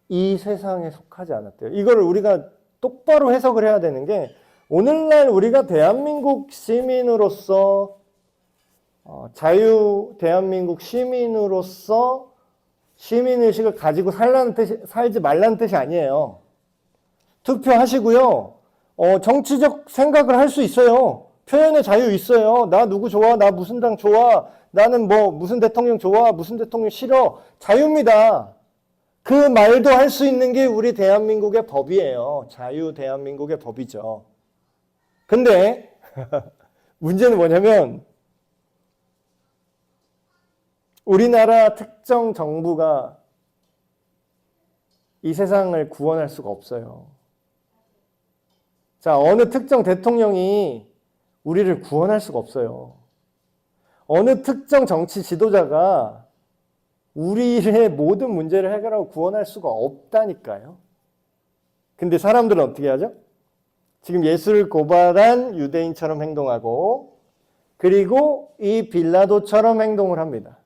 이 세상에 속하지 않았대요. 이거를 우리가 똑바로 해석을 해야 되는 게 오늘날 우리가 대한민국 시민으로서 자유 대한민국 시민으로서 시민의식을 가지고 살지 말라는 뜻이 아니에요. 투표하시고요. 정치적 생각을 할 수 있어요. 표현의 자유 있어요. 나 누구 좋아? 나 무슨 당 좋아? 나는 뭐 무슨 대통령 좋아? 무슨 대통령 싫어? 자유입니다. 그 말도 할 수 있는 게 우리 대한민국의 법이에요. 자유 대한민국의 법이죠. 근데 문제는 뭐냐면 우리나라 특정 정부가 이 세상을 구원할 수가 없어요. 자, 어느 특정 대통령이 우리를 구원할 수가 없어요. 어느 특정 정치 지도자가 우리의 모든 문제를 해결하고 구원할 수가 없다니까요. 근데 사람들은 어떻게 하죠? 지금 예수를 고발한 유대인처럼 행동하고 그리고 이 빌라도처럼 행동을 합니다.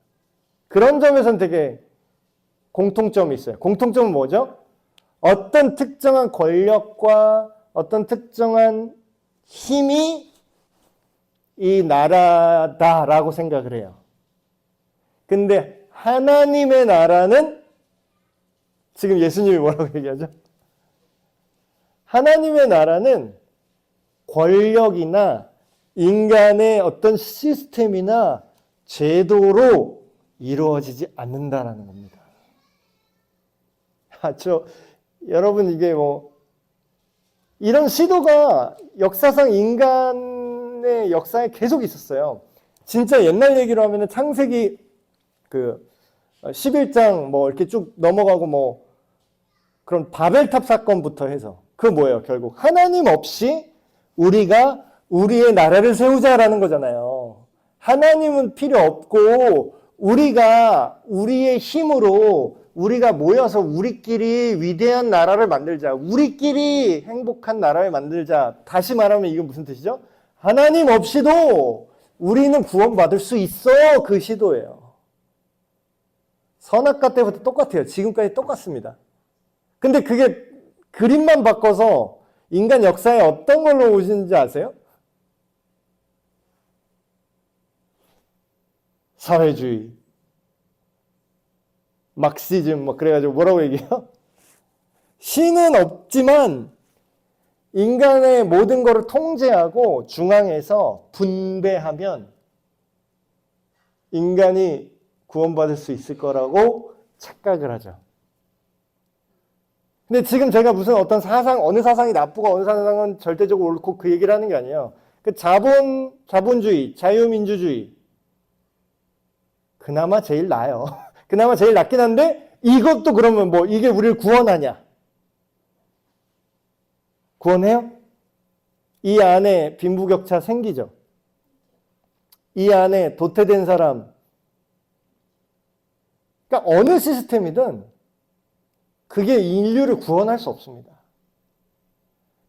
그런 점에서는 되게 공통점이 있어요. 공통점은 뭐죠? 어떤 특정한 권력과 어떤 특정한 힘이 이 나라다라고 생각을 해요. 근데 하나님의 나라는 지금 예수님이 뭐라고 얘기하죠? 하나님의 나라는 권력이나 인간의 어떤 시스템이나 제도로 이루어지지 않는다라는 겁니다. 여러분 이게 뭐 이런 시도가 역사상 인간의 역사에 계속 있었어요. 진짜 옛날 얘기로 하면은 창세기 그 11장 뭐 이렇게 쭉 넘어가고 뭐 그런 바벨탑 사건부터 해서 그 뭐예요? 결국 하나님 없이 우리가 우리의 나라를 세우자라는 거잖아요. 하나님은 필요 없고 우리가 우리의 힘으로 우리가 모여서 우리끼리 위대한 나라를 만들자. 우리끼리 행복한 나라를 만들자. 다시 말하면 이건 무슨 뜻이죠? 하나님 없이도 우리는 구원받을 수 있어. 그 시도예요. 선악과 때부터 똑같아요. 지금까지 똑같습니다. 근데 그게 그림만 바꿔서 인간 역사에 어떤 걸로 오시는지 아세요? 사회주의, 막시즘 뭐 그래가지고 뭐라고 얘기해요? 신은 없지만 인간의 모든 것을 통제하고 중앙에서 분배하면 인간이 구원받을 수 있을 거라고 착각을 하죠. 근데 지금 제가 무슨 어떤 사상, 어느 사상이 나쁘고 어느 사상은 절대적으로 옳고 그 얘기를 하는 게 아니에요. 그 자본주의, 자유민주주의 그나마 제일 나아요. 그나마 제일 낫긴 한데 이것도 그러면 뭐 이게 우리를 구원하냐? 구원해요? 이 안에 빈부격차 생기죠. 이 안에 도태된 사람. 그러니까 어느 시스템이든 그게 인류를 구원할 수 없습니다.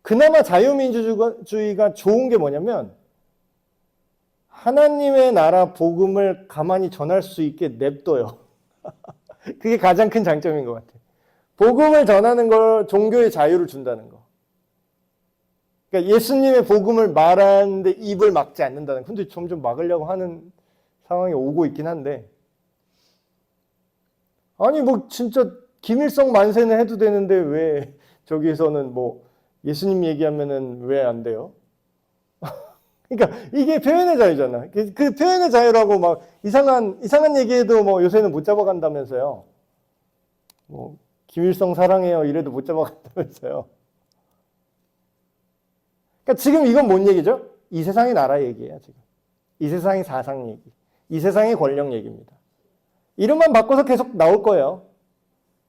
그나마 자유민주주의가 좋은 게 뭐냐면 하나님의 나라 복음을 가만히 전할 수 있게 냅둬요. 그게 가장 큰 장점인 것 같아요. 복음을 전하는 걸 종교의 자유를 준다는 거. 그러니까 예수님의 복음을 말하는데 입을 막지 않는다는. 근데 점점 막으려고 하는 상황이 오고 있긴 한데. 아니 뭐 진짜 김일성 만세는 해도 되는데 왜 저기서는 뭐 예수님 얘기하면은 왜 안 돼요? 그러니까 이게 표현의 자유잖아. 그 표현의 자유라고 막 이상한 얘기해도 뭐 요새는 못 잡아간다면서요. 뭐 김일성 사랑해요 이래도 못 잡아간다면서요. 그러니까 지금 이건 뭔 얘기죠? 이 세상의 나라 얘기예요 지금. 이 세상의 사상 얘기, 이 세상의 권력 얘기입니다. 이름만 바꿔서 계속 나올 거예요.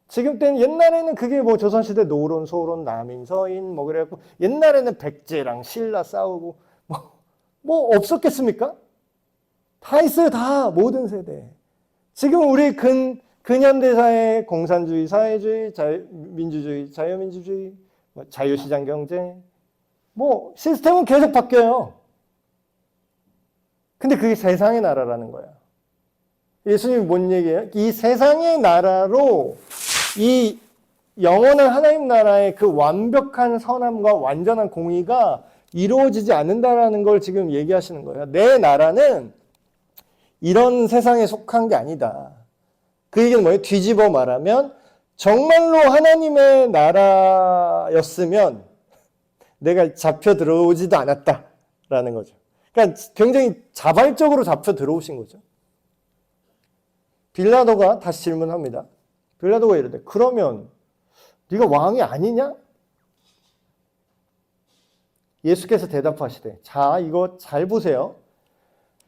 지금 때는 옛날에는 그게 뭐 조선시대 노론, 소론, 남인, 서인 뭐 그래갖고 옛날에는 백제랑 신라 싸우고 뭐 없었겠습니까? 다 있어요. 다 모든 세대. 지금 우리 근현대사의 공산주의, 사회주의, 민주주의, 자유민주주의, 자유시장 경제 뭐 시스템은 계속 바뀌어요. 근데 그게 세상의 나라라는 거야. 예수님이 뭔 얘기예요? 이 세상의 나라로 이 영원한 하나님 나라의 그 완벽한 선함과 완전한 공의가 이루어지지 않는다라는 걸 지금 얘기하시는 거예요. 내 나라는 이런 세상에 속한 게 아니다. 그 얘기는 뭐예요? 뒤집어 말하면 정말로 하나님의 나라였으면 내가 잡혀 들어오지도 않았다라는 거죠. 그러니까 굉장히 자발적으로 잡혀 들어오신 거죠. 빌라도가 다시 질문합니다. 빌라도가 이러대. 그러면 네가 왕이 아니냐? 예수께서 대답하시되, 자, 이거 잘 보세요.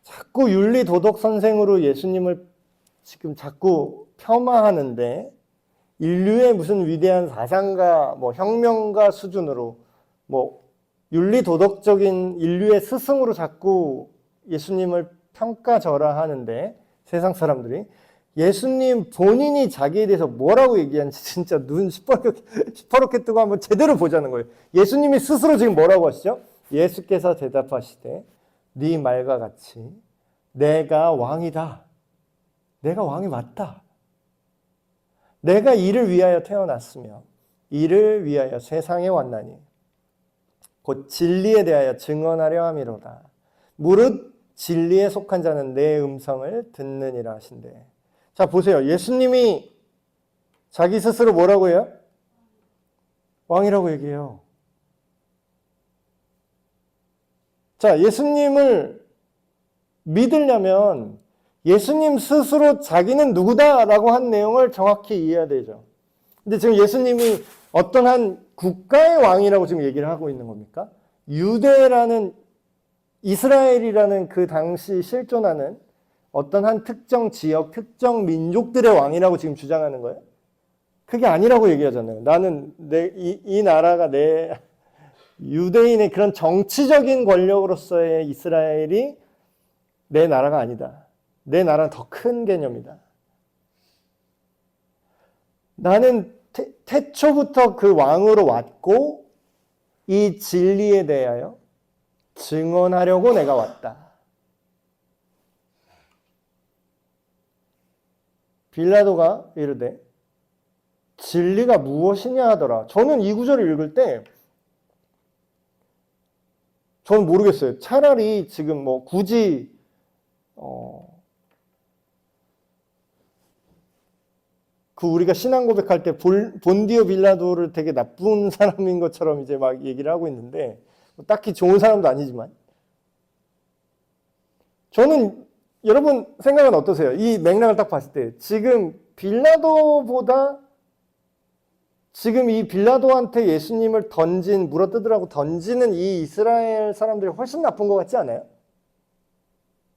자꾸 윤리도덕 선생으로 예수님을 지금 자꾸 폄하하는데 인류의 무슨 위대한 사상가, 뭐 혁명가 수준으로 뭐 윤리도덕적인 인류의 스승으로 자꾸 예수님을 평가절하하는데 세상 사람들이 예수님 본인이 자기에 대해서 뭐라고 얘기하는지 진짜 눈 시퍼렇게 뜨고 한번 제대로 보자는 거예요. 예수님이 스스로 지금 뭐라고 하시죠? 예수께서 대답하시되 네 말과 같이 내가 왕이다. 내가 왕이 맞다. 내가 이를 위하여 태어났으며 이를 위하여 세상에 왔나니 곧 진리에 대하여 증언하려 함이로다. 무릇 진리에 속한 자는 내 음성을 듣느니라 하신대. 자, 보세요. 예수님이 자기 스스로 뭐라고 해요? 왕이라고 얘기해요. 자, 예수님을 믿으려면 예수님 스스로 자기는 누구다라고 한 내용을 정확히 이해해야 되죠. 근데 지금 예수님이 어떤 한 국가의 왕이라고 지금 얘기를 하고 있는 겁니까? 유대라는 이스라엘이라는 그 당시 실존하는 어떤 한 특정 지역, 특정 민족들의 왕이라고 지금 주장하는 거예요? 그게 아니라고 얘기하잖아요. 나는 이 나라가 내 유대인의 그런 정치적인 권력으로서의 이스라엘이 내 나라가 아니다. 내 나라는 더 큰 개념이다. 나는 태초부터 그 왕으로 왔고 이 진리에 대하여 증언하려고 내가 왔다. 빌라도가 이르되 진리가 무엇이냐 하더라. 저는 이 구절을 읽을 때 저는 모르겠어요. 차라리 지금 뭐 굳이 그 우리가 신앙 고백할 때 본디오 빌라도를 되게 나쁜 사람인 것처럼 이제 막 얘기를 하고 있는데 딱히 좋은 사람도 아니지만 저는 여러분 생각은 어떠세요? 이 맥락을 딱 봤을 때 지금 빌라도보다 지금 이 빌라도한테 예수님을 물어뜯으라고 던지는 이 이스라엘 사람들이 훨씬 나쁜 것 같지 않아요?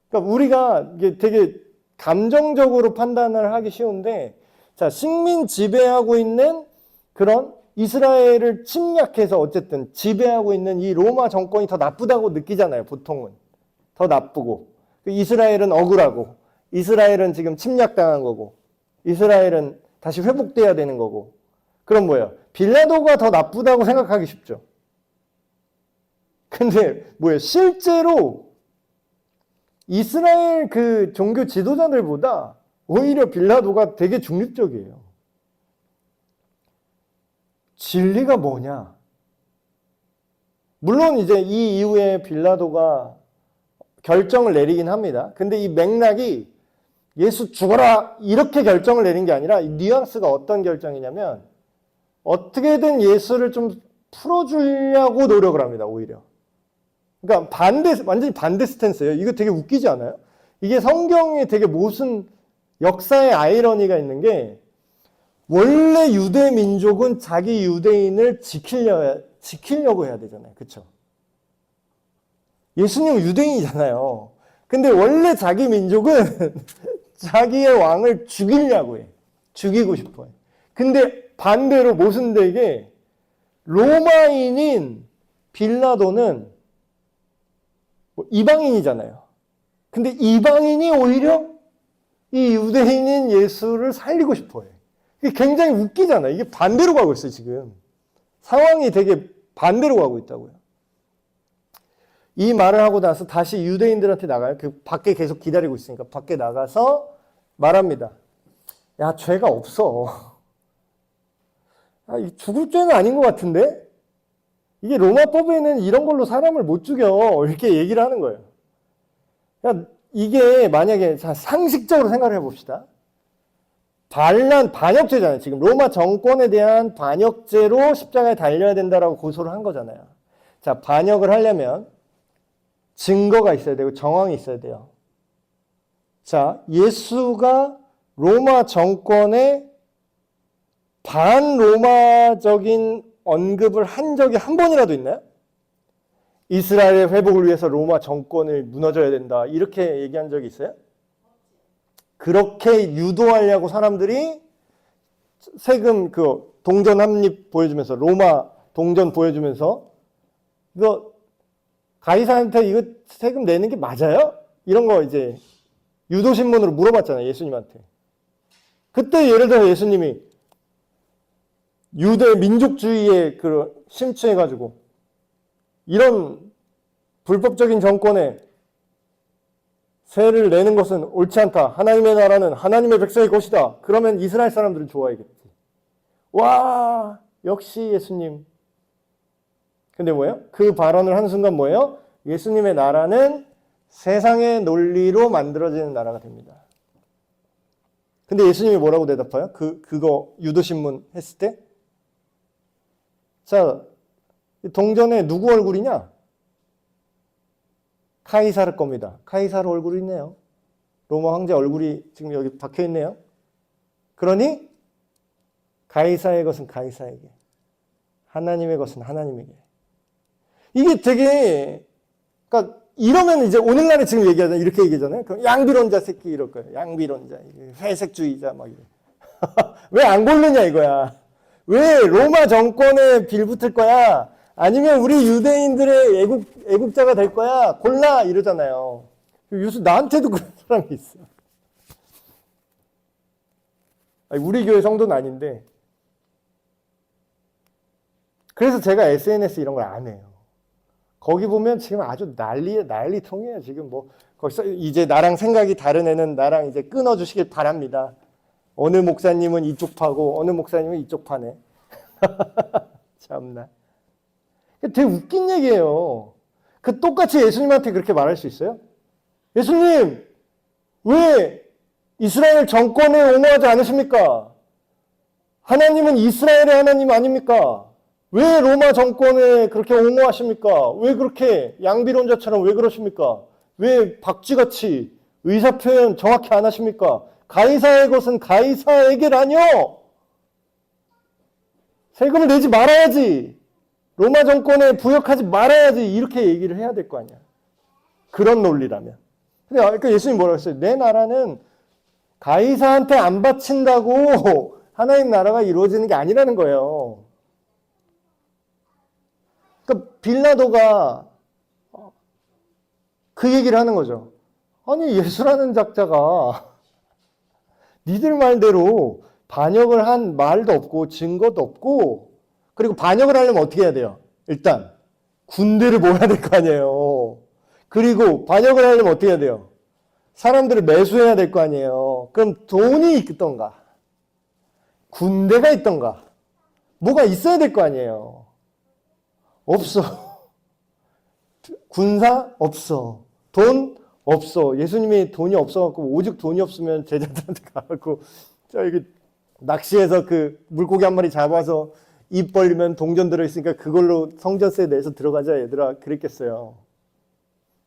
그러니까 우리가 이게 되게 감정적으로 판단을 하기 쉬운데 자, 식민 지배하고 있는 그런 이스라엘을 침략해서 어쨌든 지배하고 있는 이 로마 정권이 더 나쁘다고 느끼잖아요, 보통은. 더 나쁘고. 이스라엘은 억울하고, 이스라엘은 지금 침략당한 거고, 이스라엘은 다시 회복돼야 되는 거고. 그럼 뭐예요? 빌라도가 더 나쁘다고 생각하기 쉽죠. 근데 뭐예요? 실제로 이스라엘 그 종교 지도자들보다 오히려 빌라도가 되게 중립적이에요. 진리가 뭐냐? 물론 이제 이 이후에 빌라도가 결정을 내리긴 합니다. 근데 이 맥락이 예수 죽어라 이렇게 결정을 내린 게 아니라 이 뉘앙스가 어떤 결정이냐면 어떻게든 예수를 좀 풀어주려고 노력을 합니다. 오히려. 그러니까 완전히 반대 스탠스예요. 이거 되게 웃기지 않아요? 이게 성경에 되게 무슨 역사의 아이러니가 있는 게 원래 유대 민족은 자기 유대인을 지키려고 해야 되잖아요. 그렇죠? 예수님은 유대인이잖아요. 근데 원래 자기 민족은 자기의 왕을 죽이려고 해. 죽이고 싶어 해. 근데 반대로 모순되게 로마인인 빌라도는 이방인이잖아요. 근데 이방인이 오히려 이 유대인인 예수를 살리고 싶어 해. 이게 굉장히 웃기잖아요. 이게 반대로 가고 있어요, 지금. 상황이 되게 반대로 가고 있다고요. 이 말을 하고 나서 다시 유대인들한테 나가요. 그 밖에 계속 기다리고 있으니까 밖에 나가서 말합니다. 야, 죄가 없어. 죽을 죄는 아닌 것 같은데? 이게 로마법에는 이런 걸로 사람을 못 죽여. 이렇게 얘기를 하는 거예요. 그러니까 이게 만약에 상식적으로 생각을 해봅시다. 반역죄잖아요. 지금 로마 정권에 대한 반역죄로 십자가에 달려야 된다라고 고소를 한 거잖아요. 자, 반역을 하려면 증거가 있어야 되고 정황이 있어야 돼요. 자, 예수가 로마 정권에 반로마적인 언급을 한 적이 한 번이라도 있나요? 이스라엘의 회복을 위해서 로마 정권을 무너져야 된다. 이렇게 얘기한 적이 있어요? 그렇게 유도하려고 사람들이 세금 동전 한입 보여주면서 로마 동전 보여주면서 이거 가이사한테 이거 세금 내는 게 맞아요? 이런 거 이제 유도신문으로 물어봤잖아요. 예수님한테. 그때 예를 들어 예수님이 유대 민족주의에 심취해가지고 이런 불법적인 정권에 세를 내는 것은 옳지 않다. 하나님의 나라는 하나님의 백성의 것이다. 그러면 이스라엘 사람들은 좋아하겠지. 와, 역시 예수님. 근데 뭐예요? 그 발언을 하는 순간 뭐예요? 예수님의 나라는 세상의 논리로 만들어지는 나라가 됩니다. 근데 예수님이 뭐라고 대답해요? 그거 유도신문 했을 때? 자, 동전에 누구 얼굴이냐? 카이사르 겁니다. 카이사르 얼굴이 있네요. 로마 황제 얼굴이 지금 여기 박혀 있네요. 그러니 가이사의 것은 가이사에게. 하나님의 것은 하나님에게. 이게 되게, 그러니까 이러면 이제 오늘날에 지금 얘기하잖아요. 이렇게 얘기하잖아요. 그럼 양비론자 새끼 이럴 거예요. 양비론자, 회색주의자 막 이래. 왜 안 고르냐 이거야. 왜 로마 정권에 빌붙을 거야? 아니면 우리 유대인들의 애국자가 될 거야? 골라 이러잖아요. 요새 나한테도 그런 사람이 있어. 아니, 우리 교회 성도는 아닌데. 그래서 제가 SNS 이런 걸 안 해요. 거기 보면 지금 아주 난리통이에요. 지금 뭐 거기서 이제 나랑 생각이 다른 애는 나랑 이제 끊어주시길 바랍니다. 어느 목사님은 이쪽 파고 어느 목사님은 이쪽 파네. 참나. 되게 웃긴 얘기예요. 그 똑같이 예수님한테 그렇게 말할 수 있어요? 예수님, 왜 이스라엘 정권에 옹호하지 않으십니까? 하나님은 이스라엘의 하나님 아닙니까? 왜 로마 정권에 그렇게 옹호하십니까? 왜 그렇게 양비론자처럼 왜 그러십니까? 왜 박쥐같이 의사표현 정확히 안 하십니까? 가이사의 것은 가이사에게라뇨! 세금을 내지 말아야지! 로마 정권에 부역하지 말아야지! 이렇게 얘기를 해야 될 거 아니야. 그런 논리라면. 그러니까 예수님 뭐라고 했어요? 내 나라는 가이사한테 안 바친다고 하나님 나라가 이루어지는 게 아니라는 거예요. 그러니까 빌라도가 그 얘기를 하는 거죠. 아니 예수라는 작자가 니들 말대로 반역을 한 말도 없고 증거도 없고 그리고 반역을 하려면 어떻게 해야 돼요? 일단 군대를 모아야 될 거 아니에요. 그리고 반역을 하려면 어떻게 해야 돼요? 사람들을 매수해야 될 거 아니에요. 그럼 돈이 있던가 군대가 있던가 뭐가 있어야 될 거 아니에요. 없어. 군사? 없어. 돈? 없어. 예수님이 돈이 없어갖고 오직 돈이 없으면 제자들한테 가갖고 저기 낚시해서 그 물고기 한 마리 잡아서 입 벌리면 동전 들어있으니까 그걸로 성전세 내서 들어가자 얘들아 그랬겠어요.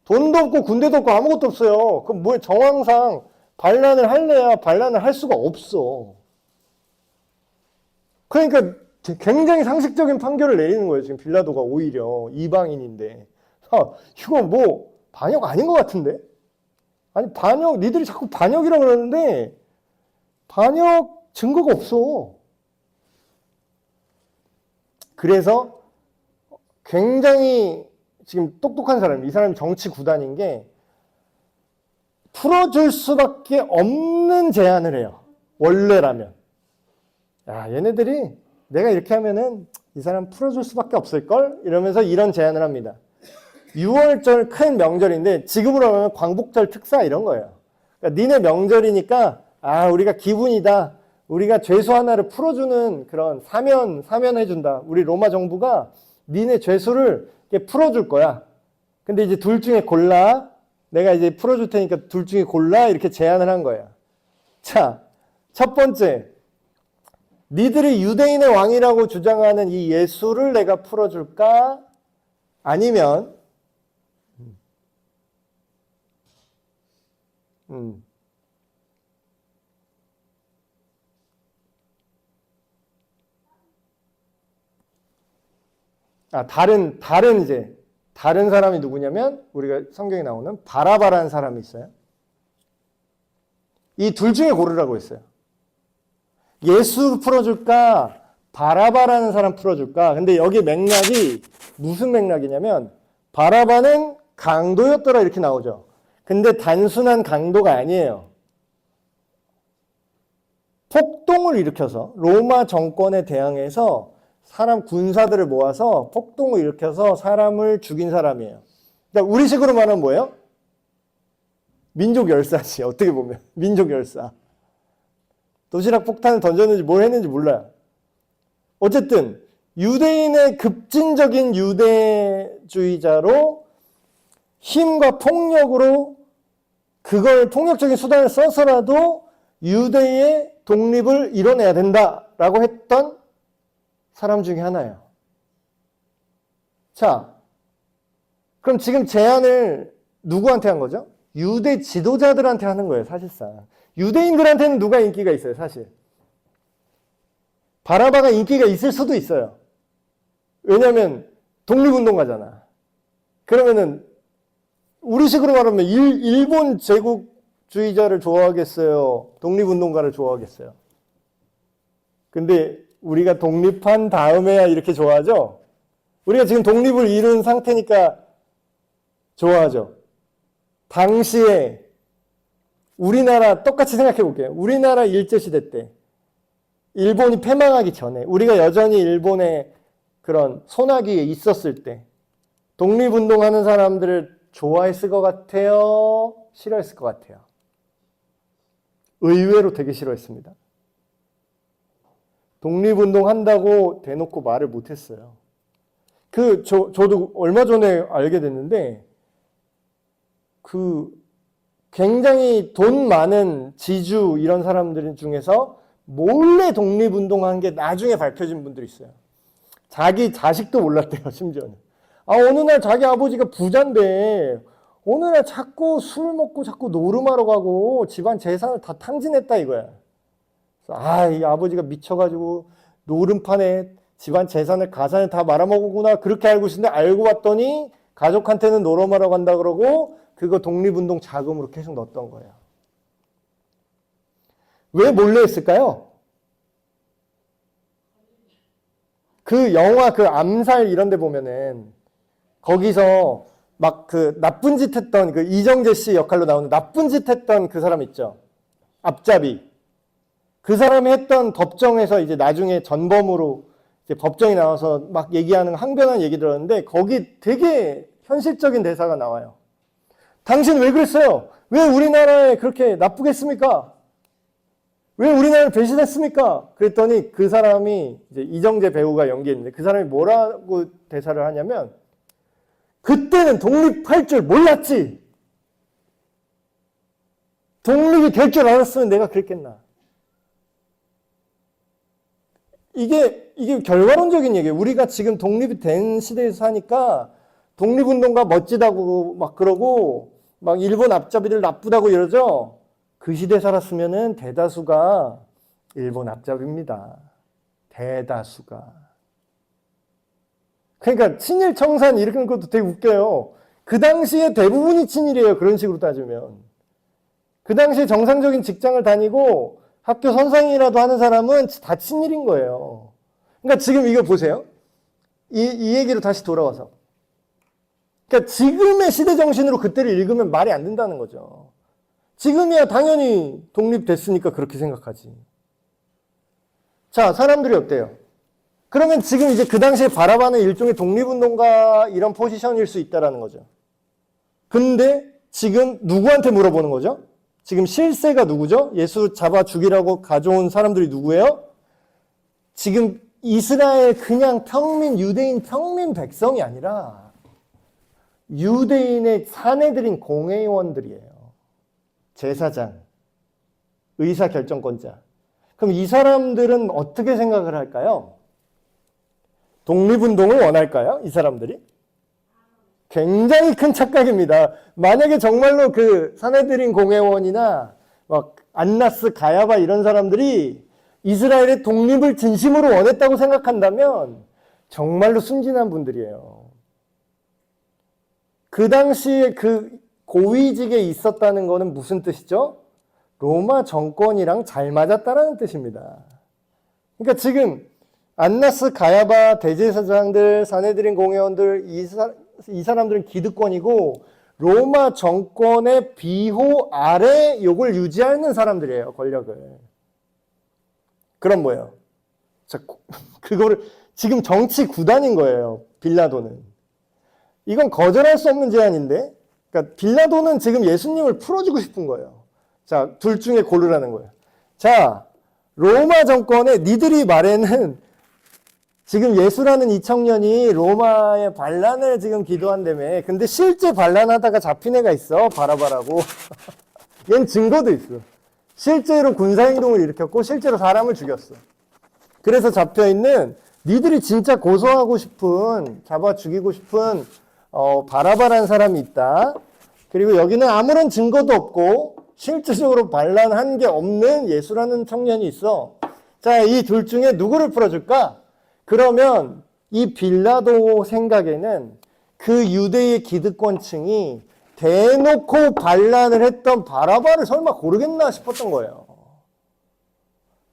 돈도 없고 군대도 없고 아무것도 없어요. 그럼 뭐 정황상 반란을 할래야 반란을 할 수가 없어. 그러니까 굉장히 상식적인 판결을 내리는 거예요. 지금 빌라도가 오히려 이방인인데. 이거 뭐 반역 아닌 것 같은데? 아니 반역 니들이 자꾸 반역이라고 그러는데 반역 증거가 없어. 그래서 굉장히 지금 똑똑한 사람, 이 사람이 정치 구단인 게 풀어줄 수밖에 없는 제안을 해요. 원래라면. 야, 얘네들이 내가 이렇게 하면은 이 사람 풀어줄 수밖에 없을걸? 이러면서 이런 제안을 합니다. 6월절 큰 명절인데 지금으로 하면 광복절 특사 이런 거예요. 그러니까 니네 명절이니까 우리가 기분이다. 우리가 죄수 하나를 풀어주는 그런 사면해준다. 우리 로마 정부가 니네 죄수를 풀어줄 거야. 근데 이제 둘 중에 골라. 내가 이제 풀어줄 테니까 둘 중에 골라. 이렇게 제안을 한 거예요. 자, 첫 번째. 니들이 유대인의 왕이라고 주장하는 이 예수를 내가 풀어줄까? 아니면 다른 사람이 누구냐면 우리가 성경에 나오는 바라바라는 사람이 있어요. 이 둘 중에 고르라고 했어요. 예수 풀어줄까? 바라바라는 사람 풀어줄까? 근데 여기 맥락이 무슨 맥락이냐면 바라바는 강도였더라 이렇게 나오죠. 근데 단순한 강도가 아니에요. 폭동을 일으켜서 로마 정권에 대항해서 사람 군사들을 모아서 폭동을 일으켜서 사람을 죽인 사람이에요. 그러니까 우리식으로 말하면 뭐예요? 민족 열사지. 어떻게 보면 민족 열사. 도시락 폭탄을 던졌는지 뭘 했는지 몰라요. 어쨌든 유대인의 급진적인 유대주의자로 힘과 폭력으로 그걸 폭력적인 수단을 써서라도 유대의 독립을 이뤄내야 된다라고 했던 사람 중에 하나예요. 자, 그럼 지금 제안을 누구한테 한 거죠? 유대 지도자들한테 하는 거예요, 사실상. 유대인들한테는 누가 인기가 있어요, 사실. 바라바가 인기가 있을 수도 있어요. 왜냐면 독립운동가잖아. 그러면은 우리식으로 말하면 일본 제국주의자를 좋아하겠어요? 독립운동가를 좋아하겠어요? 근데 우리가 독립한 다음에야 이렇게 좋아하죠? 우리가 지금 독립을 이룬 상태니까 좋아하죠. 당시에 우리나라 똑같이 생각해 볼게요. 우리나라 일제시대 때 일본이 패망하기 전에 우리가 여전히 일본의 그런 손아귀에 있었을 때 독립운동하는 사람들을 좋아했을 것 같아요? 싫어했을 것 같아요? 의외로 되게 싫어했습니다. 독립운동 한다고 대놓고 말을 못했어요. 저도 얼마 전에 알게 됐는데 굉장히 돈 많은 지주 이런 사람들 중에서 몰래 독립운동한 게 나중에 밝혀진 분들이 있어요. 자기 자식도 몰랐대요, 심지어는. 어느 날 자기 아버지가 부자인데 어느 날 자꾸 술 먹고 자꾸 노름하러 가고 집안 재산을 다 탕진했다 이거야. 이 아버지가 미쳐가지고 노름판에 집안 재산을 가산을 다 말아먹었구나 그렇게 알고 있었는데 알고 봤더니 가족한테는 노름하러 간다 그러고 그거 독립운동 자금으로 계속 넣었던 거예요. 왜 몰래 했을까요? 그 영화 암살 이런 데 보면은 거기서 막 나쁜 짓 했던 이정재 씨 역할로 나오는 나쁜 짓 했던 그 사람 있죠. 앞잡이. 그 사람이 했던 법정에서 이제 나중에 전범으로 이제 법정에 나와서 막 얘기하는 항변한 얘기 들었는데 거기 되게 현실적인 대사가 나와요. 당신 왜 그랬어요? 왜 우리나라에 그렇게 나쁘게 했습니까? 왜 우리나라를 배신했습니까? 그랬더니 그 사람이 이제 이정재 배우가 연기했는데 그 사람이 뭐라고 대사를 하냐면 그때는 독립할 줄 몰랐지. 독립이 될 줄 알았으면 내가 그랬겠나. 이게 결과론적인 얘기예요. 우리가 지금 독립이 된 시대에서 사니까 독립운동가 멋지다고 막 그러고 막 일본 앞잡이들 나쁘다고 이러죠. 그 시대 살았으면은 대다수가 일본 앞잡이입니다. 대다수가. 그러니까 친일 청산 이런 것도 되게 웃겨요. 그 당시에 대부분이 친일이에요. 그런 식으로 따지면. 그 당시에 정상적인 직장을 다니고 학교 선생이라도 하는 사람은 다 친일인 거예요. 그러니까 지금 이거 보세요. 이 얘기로 다시 돌아와서. 그러니까 지금의 시대 정신으로 그때를 읽으면 말이 안 된다는 거죠. 지금이야 당연히 독립됐으니까 그렇게 생각하지. 자, 사람들이 어때요? 그러면 지금 이제 그 당시에 바라봐는 일종의 독립운동가 이런 포지션일 수 있다라는 거죠. 근데 지금 누구한테 물어보는 거죠? 지금 실세가 누구죠? 예수 잡아 죽이라고 가져온 사람들이 누구예요? 지금 이스라엘 그냥 유대인 평민 백성이 아니라 유대인의 사내들인 공회의원들이에요. 제사장, 의사결정권자. 그럼 이 사람들은 어떻게 생각을 할까요? 독립운동을 원할까요? 이 사람들이? 굉장히 큰 착각입니다. 만약에 정말로 사내들인 공회원이나 막 안나스, 가야바 이런 사람들이 이스라엘의 독립을 진심으로 원했다고 생각한다면 정말로 순진한 분들이에요. 그 당시에 고위직에 있었다는 것은 무슨 뜻이죠? 로마 정권이랑 잘 맞았다라는 뜻입니다. 그러니까 지금 안나스, 가야바, 대제사장들, 사내들인 공회원들 이 사람들은 기득권이고 로마 정권의 비호 아래 이걸 유지하는 사람들이에요. 권력을. 그럼 뭐예요? 자, 그거를 지금 정치 구단인 거예요. 빌라도는. 이건 거절할 수 없는 제안인데 그러니까 빌라도는 지금 예수님을 풀어주고 싶은 거예요. 자, 둘 중에 고르라는 거예요. 자, 로마 정권에 니들이 말에는 지금 예수라는 이 청년이 로마의 반란을 지금 기도한다며. 근데 실제 반란하다가 잡힌 애가 있어. 바라바라고. 얜 증거도 있어. 실제로 군사행동을 일으켰고 실제로 사람을 죽였어. 그래서 잡혀있는 니들이 진짜 고소하고 싶은 잡아 죽이고 싶은 바라바라는 사람이 있다. 그리고 여기는 아무런 증거도 없고 실질적으로 반란한 게 없는 예수라는 청년이 있어. 자, 이 둘 중에 누구를 풀어줄까? 그러면 이 빌라도 생각에는 그 유대의 기득권층이 대놓고 반란을 했던 바라바를 설마 고르겠나 싶었던 거예요.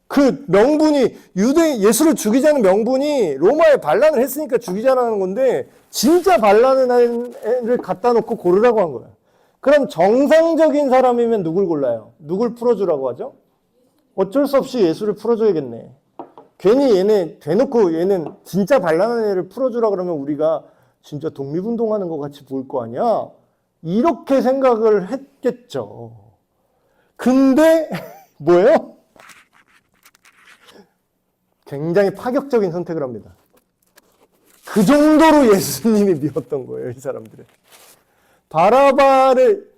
그 명분이 유대 예수를 죽이자는 명분이 로마에 반란을 했으니까 죽이자라는 건데 진짜 반란을 갖다 놓고 고르라고 한 거예요. 그럼 정상적인 사람이면 누굴 골라요? 누굴 풀어주라고 하죠? 어쩔 수 없이 예수를 풀어줘야겠네. 괜히 얘네 대놓고 얘는 진짜 반란한 애를 풀어주라 그러면 우리가 진짜 독립운동하는 것 같이 보일 거 아니야? 이렇게 생각을 했겠죠. 근데 뭐예요? 굉장히 파격적인 선택을 합니다. 그 정도로 예수님이 미웠던 거예요, 이 사람들은. 바라바를,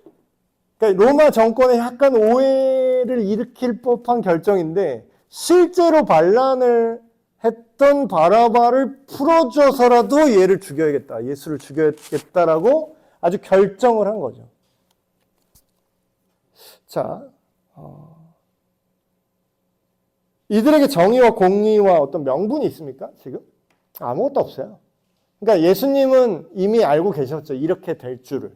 그러니까 로마 정권에 약간 오해를 일으킬 법한 결정인데 실제로 반란을 했던 바라바를 풀어줘서라도 얘를 죽여야겠다, 예수를 죽여야겠다라고 아주 결정을 한 거죠. 자, 이들에게 정의와 공의와 어떤 명분이 있습니까? 지금? 아무것도 없어요. 그러니까 예수님은 이미 알고 계셨죠. 이렇게 될 줄을.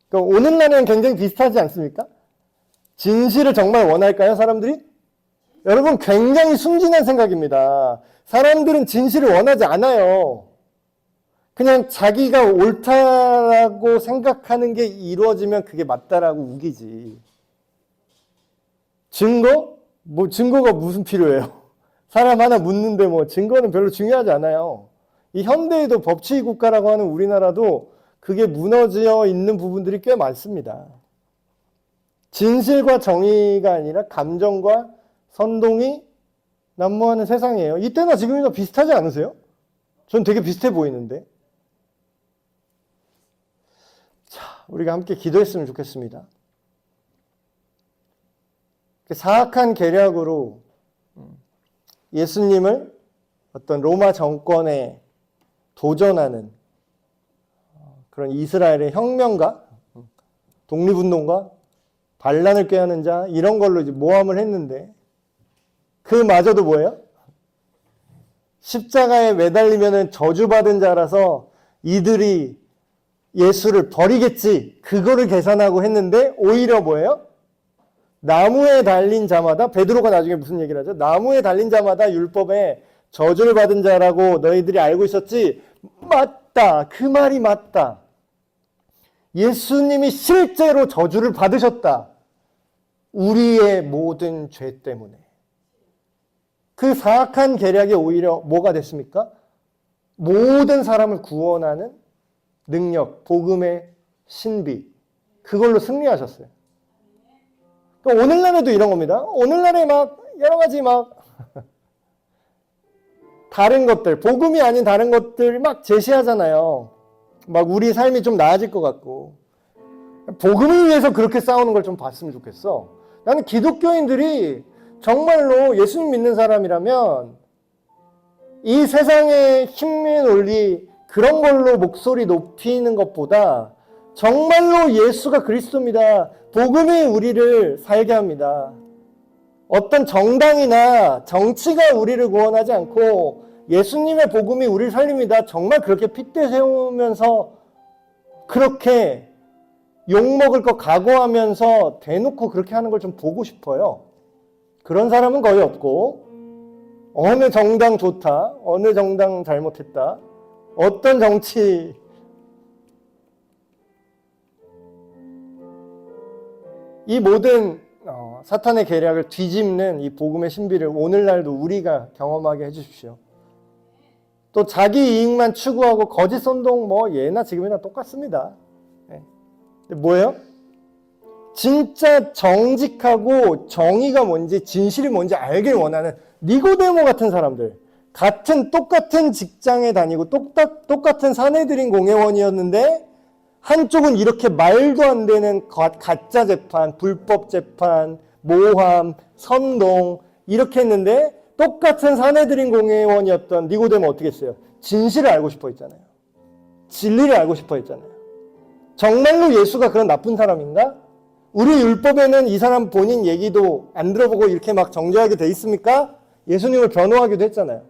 그러니까 오늘날에는 굉장히 비슷하지 않습니까? 진실을 정말 원할까요, 사람들이? 여러분, 굉장히 순진한 생각입니다. 사람들은 진실을 원하지 않아요. 그냥 자기가 옳다라고 생각하는 게 이루어지면 그게 맞다라고 우기지. 증거? 뭐 증거가 무슨 필요해요? 사람 하나 묻는데 뭐 증거는 별로 중요하지 않아요. 이 현대에도 법치주의 국가라고 하는 우리나라도 그게 무너져 있는 부분들이 꽤 많습니다. 진실과 정의가 아니라 감정과 선동이 난무하는 세상이에요. 이때나 지금이나 비슷하지 않으세요? 전 되게 비슷해 보이는데. 자, 우리가 함께 기도했으면 좋겠습니다. 사악한 계략으로 예수님을 어떤 로마 정권에 도전하는 그런 이스라엘의 혁명가, 독립운동가, 반란을 꾀하는 자 이런 걸로 이제 모함을 했는데 그마저도 뭐예요? 십자가에 매달리면은 저주받은 자라서 이들이 예수를 버리겠지 그거를 계산하고 했는데 오히려 뭐예요? 나무에 달린 자마다 베드로가 나중에 무슨 얘기를 하죠? 나무에 달린 자마다 율법에 저주를 받은 자라고 너희들이 알고 있었지? 맞다. 그 말이 맞다. 예수님이 실제로 저주를 받으셨다. 우리의 모든 죄 때문에. 그 사악한 계략이 오히려 뭐가 됐습니까? 모든 사람을 구원하는 능력, 복음의 신비. 그걸로 승리하셨어요. 오늘날에도 이런 겁니다. 오늘날에 막 여러 가지 막 다른 것들, 복음이 아닌 다른 것들 막 제시하잖아요. 막 우리 삶이 좀 나아질 것 같고. 복음을 위해서 그렇게 싸우는 걸 좀 봤으면 좋겠어. 나는 기독교인들이 정말로 예수님 믿는 사람이라면 이 세상의 힘의 논리 그런 걸로 목소리 높이는 것보다 정말로 예수가 그리스도입니다. 복음이 우리를 살게 합니다. 어떤 정당이나 정치가 우리를 구원하지 않고 예수님의 복음이 우리를 살립니다. 정말 그렇게 핏대 세우면서 그렇게 욕먹을 거 각오하면서 대놓고 그렇게 하는 걸 좀 보고 싶어요. 그런 사람은 거의 없고 어느 정당 좋다, 어느 정당 잘못했다, 어떤 정치 이 모든 사탄의 계략을 뒤집는 이 복음의 신비를 오늘날도 우리가 경험하게 해주십시오. 또 자기 이익만 추구하고 거짓 선동 뭐 예나 지금이나 똑같습니다. 네. 근데 뭐예요? 진짜 정직하고 정의가 뭔지 진실이 뭔지 알길 원하는 니고데모 같은 사람들, 똑같은 직장에 다니고 똑같은 사내들인 공회원이었는데 한쪽은 이렇게 말도 안 되는 가짜 재판, 불법 재판, 모함, 선동 이렇게 했는데 똑같은 사내들인 공회원이었던 니고데모 어떻게 했어요? 진실을 알고 싶어 했잖아요. 진리를 알고 싶어 했잖아요. 정말로 예수가 그런 나쁜 사람인가? 우리 율법에는 이 사람 본인 얘기도 안 들어보고 이렇게 막 정죄하게 돼 있습니까? 예수님을 변호하기도 했잖아요.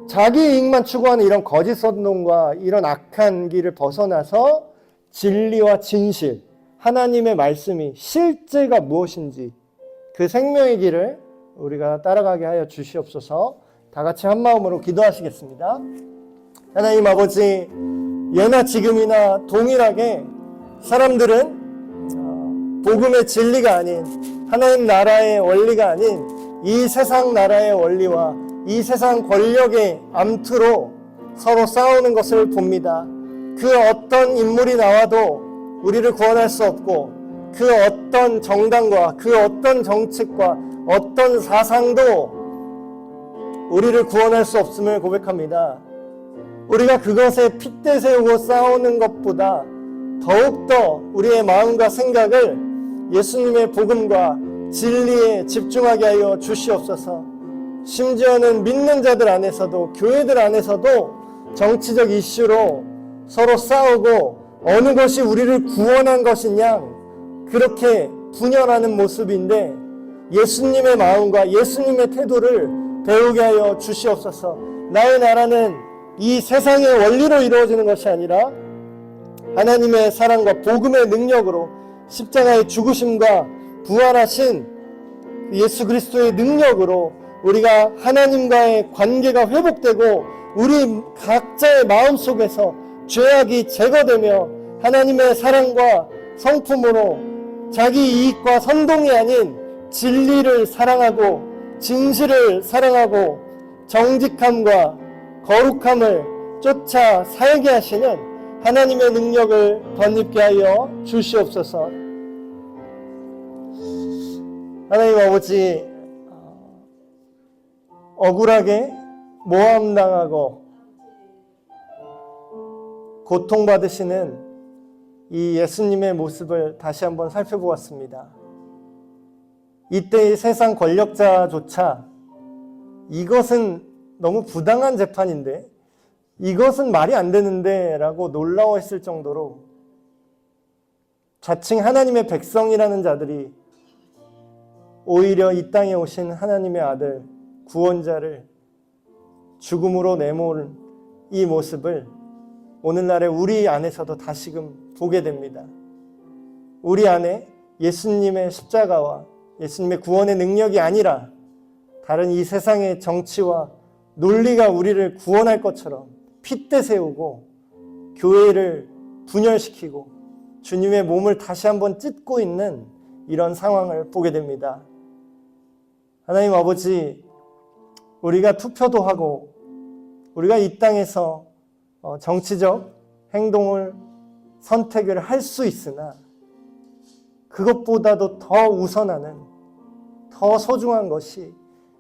자기 이익만 추구하는 이런 거짓 선동과 이런 악한 길을 벗어나서 진리와 진실, 하나님의 말씀이 실제가 무엇인지 그 생명의 길을 우리가 따라가게 하여 주시옵소서. 다 같이 한 마음으로 기도하시겠습니다. 하나님 아버지, 예나 지금이나 동일하게 사람들은 복음의 진리가 아닌, 하나님 나라의 원리가 아닌 이 세상 나라의 원리와 이 세상 권력의 암투로 서로 싸우는 것을 봅니다. 그 어떤 인물이 나와도 우리를 구원할 수 없고, 그 어떤 정당과 그 어떤 정책과 어떤 사상도 우리를 구원할 수 없음을 고백합니다. 우리가 그것에 핏대 세우고 싸우는 것보다 더욱더 우리의 마음과 생각을 예수님의 복음과 진리에 집중하게 하여 주시옵소서. 심지어는 믿는 자들 안에서도, 교회들 안에서도 정치적 이슈로 서로 싸우고 어느 것이 우리를 구원한 것이냐, 그렇게 분열하는 모습인데 예수님의 마음과 예수님의 태도를 배우게 하여 주시옵소서. 나의 나라는 이 세상의 원리로 이루어지는 것이 아니라 하나님의 사랑과 복음의 능력으로, 십자가의 죽으심과 부활하신 예수 그리스도의 능력으로 우리가 하나님과의 관계가 회복되고 우리 각자의 마음속에서 죄악이 제거되며 하나님의 사랑과 성품으로 자기 이익과 선동이 아닌 진리를 사랑하고 진실을 사랑하고 정직함과 거룩함을 쫓아 살게 하시는 하나님의 능력을 덧입게 하여 주시옵소서. 하나님 아버지, 억울하게 모함당하고 고통받으시는 이 예수님의 모습을 다시 한번 살펴보았습니다. 이때의 세상 권력자조차 이것은 너무 부당한 재판인데, 이것은 말이 안 되는데 라고 놀라워했을 정도로 자칭 하나님의 백성이라는 자들이 오히려 이 땅에 오신 하나님의 아들 구원자를 죽음으로 내모은 이 모습을 오늘날의 우리 안에서도 다시금 보게 됩니다. 우리 안에 예수님의 십자가와 예수님의 구원의 능력이 아니라 다른 이 세상의 정치와 논리가 우리를 구원할 것처럼 핏대 세우고 교회를 분열시키고 주님의 몸을 다시 한번 찢고 있는 이런 상황을 보게 됩니다. 하나님 아버지, 우리가 투표도 하고 우리가 이 땅에서 정치적 행동을 선택을 할 수 있으나 그것보다도 더 우선하는, 더 소중한 것이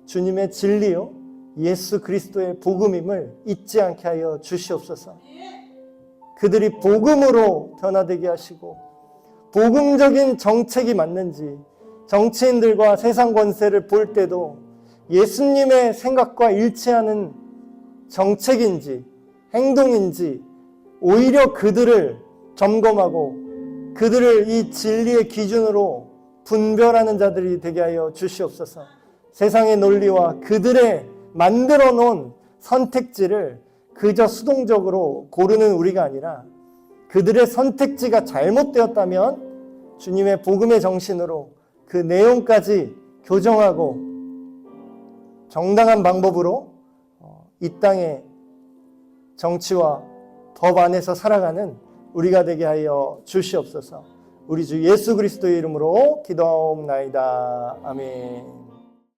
주님의 진리요 예수 그리스도의 복음임을 잊지 않게 하여 주시옵소서. 그들이 복음으로 변화되게 하시고 복음적인 정책이 맞는지, 정치인들과 세상 권세를 볼 때도 예수님의 생각과 일치하는 정책인지 행동인지 오히려 그들을 점검하고 그들을 이 진리의 기준으로 분별하는 자들이 되게 하여 주시옵소서. 세상의 논리와 그들의 만들어 놓은 선택지를 그저 수동적으로 고르는 우리가 아니라 그들의 선택지가 잘못되었다면 주님의 복음의 정신으로 그 내용까지 교정하고 정당한 방법으로 이 땅의 정치와 법 안에서 살아가는 우리가 되게 하여 주시옵소서. 우리 주 예수 그리스도의 이름으로 기도하옵나이다. 아멘.